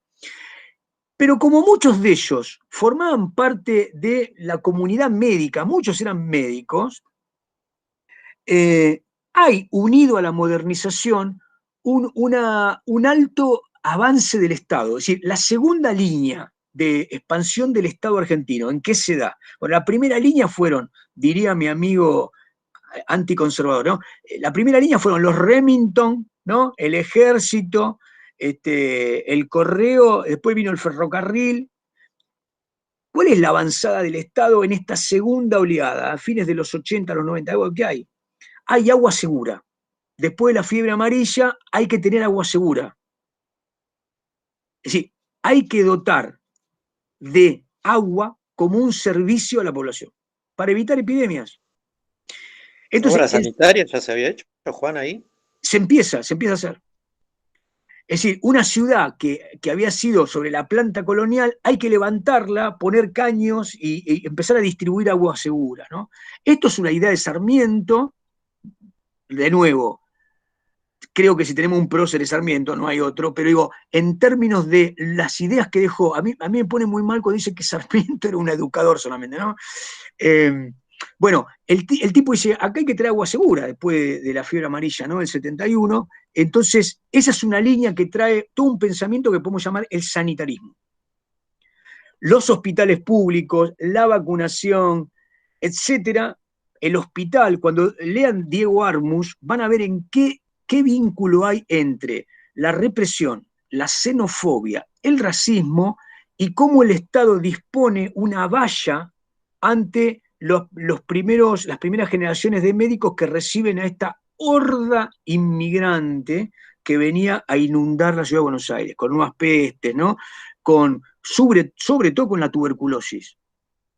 Pero como muchos de ellos formaban parte de la comunidad médica, muchos eran médicos, hay unido a la modernización un alto avance del Estado. Es decir, la segunda línea de expansión del Estado argentino, ¿en qué se da? Bueno, la primera línea fueron, diría mi amigo anticonservador, ¿no? La primera línea fueron los Remington, ¿no? El ejército, el correo, después vino el ferrocarril. ¿Cuál es la avanzada del Estado en esta segunda oleada, a fines de los 80, los 90? ¿Qué hay? Hay agua segura. Después de la fiebre amarilla hay que tener agua segura. Es decir, hay que dotar de agua como un servicio a la población, para evitar epidemias. Entonces, ¿Obra sanitaria ya se había hecho, Juan, ahí? Se empieza a hacer. Es decir, una ciudad que había sido sobre la planta colonial, hay que levantarla, poner caños y empezar a distribuir agua segura, ¿no? Esto es una idea de Sarmiento, de nuevo, creo que si tenemos un prócer de Sarmiento, no hay otro, pero digo, en términos de las ideas que dejó, a mí me pone muy mal cuando dice que Sarmiento era un educador solamente, ¿no? Bueno, el tipo dice, acá hay que traer agua segura después de la fiebre amarilla, ¿no? El 71. Entonces, esa es una línea que trae todo un pensamiento que podemos llamar el sanitarismo. Los hospitales públicos, la vacunación, etcétera. El hospital, cuando lean Diego Armus, van a ver en qué vínculo hay entre la represión, la xenofobia, el racismo y cómo el Estado dispone una valla ante las primeras generaciones de médicos que reciben a esta horda inmigrante que venía a inundar la ciudad de Buenos Aires, con nuevas pestes, ¿no? Sobre todo con la tuberculosis.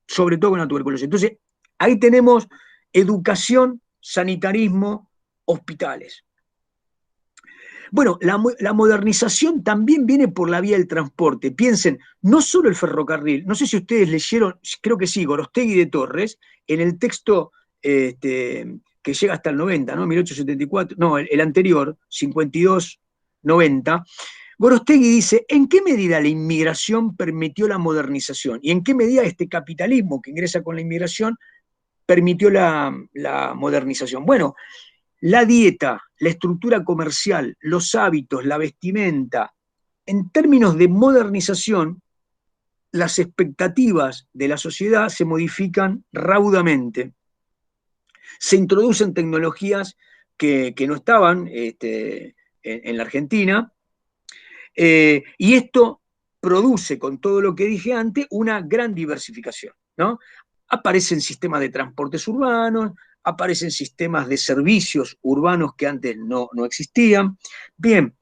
Sobre todo con la tuberculosis. Entonces, ahí tenemos educación, sanitarismo, hospitales. Bueno, la modernización también viene por la vía del transporte. Piensen, no solo el ferrocarril, no sé si ustedes leyeron, creo que sí, Gorostegui de Torres, en el texto que llega hasta el 90, ¿no? 1874, no, el anterior, 52-90, Gorostegui dice, ¿en qué medida la inmigración permitió la modernización? ¿Y en qué medida este capitalismo que ingresa con la inmigración permitió la modernización? Bueno, la dieta, la estructura comercial, los hábitos, la vestimenta, en términos de modernización, las expectativas de la sociedad se modifican raudamente. Se introducen tecnologías que no estaban en la Argentina, y esto produce, con todo lo que dije antes, una gran diversificación, ¿no? Aparecen sistemas de transportes urbanos, aparecen sistemas de servicios urbanos que antes no existían. Bien,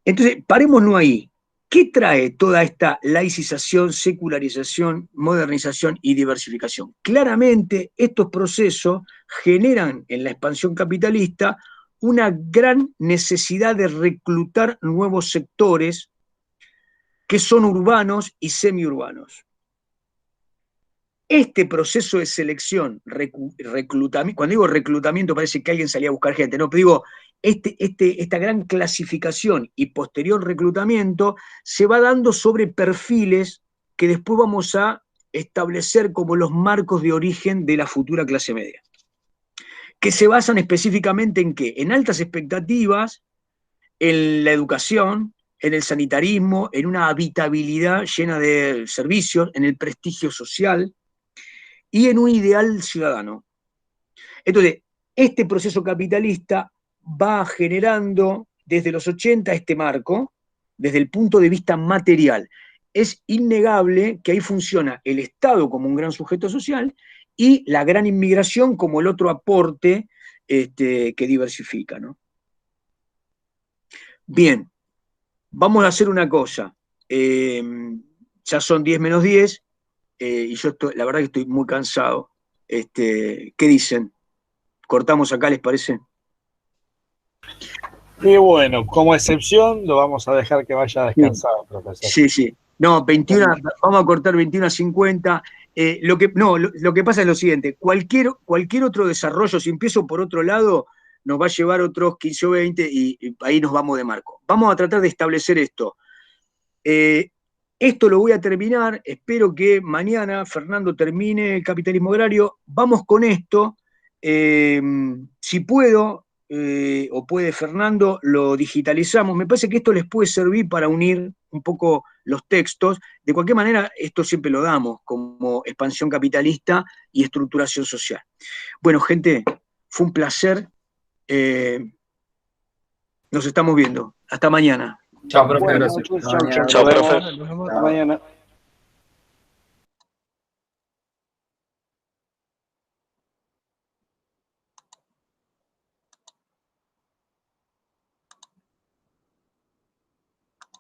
entonces parémonos ahí. ¿Qué trae toda esta laicización, secularización, modernización y diversificación? Claramente estos procesos generan en la expansión capitalista una gran necesidad de reclutar nuevos sectores que son urbanos y semiurbanos. Este proceso de selección, reclutamiento, cuando digo reclutamiento parece que alguien salía a buscar gente, no, pero digo, esta gran clasificación y posterior reclutamiento se va dando sobre perfiles que después vamos a establecer como los marcos de origen de la futura clase media, que se basan específicamente en ¿qué? En altas expectativas, en la educación, en el sanitarismo, en una habitabilidad llena de servicios, en el prestigio social y en un ideal ciudadano. Entonces, este proceso capitalista va generando desde los 80 este marco, desde el punto de vista material. Es innegable que ahí funciona el Estado como un gran sujeto social y la gran inmigración como el otro aporte que diversifica, ¿no? Bien, vamos a hacer una cosa. Ya son 10 menos 10 y yo la verdad que estoy muy cansado. ¿Qué dicen? ¿Cortamos acá, les parece? Y bueno, como excepción, lo vamos a dejar que vaya descansado, profesor. Sí, sí. No, 21, vamos a cortar 21:50. Lo que pasa es lo siguiente, cualquier otro desarrollo, si empiezo por otro lado, nos va a llevar otros 15 o 20 y ahí nos vamos de marco. Vamos a tratar de establecer esto. Esto lo voy a terminar, espero que mañana Fernando termine el capitalismo agrario. Vamos con esto. Si puedo, o puede Fernando, lo digitalizamos. Me parece que esto les puede servir para unir un poco los textos. De cualquier manera, esto siempre lo damos como expansión capitalista y estructuración social. Bueno, gente, fue un placer. Nos estamos viendo. Hasta mañana. Chao, profe, Bueno, gracias. chao, profe. Nos vemos. Hasta mañana.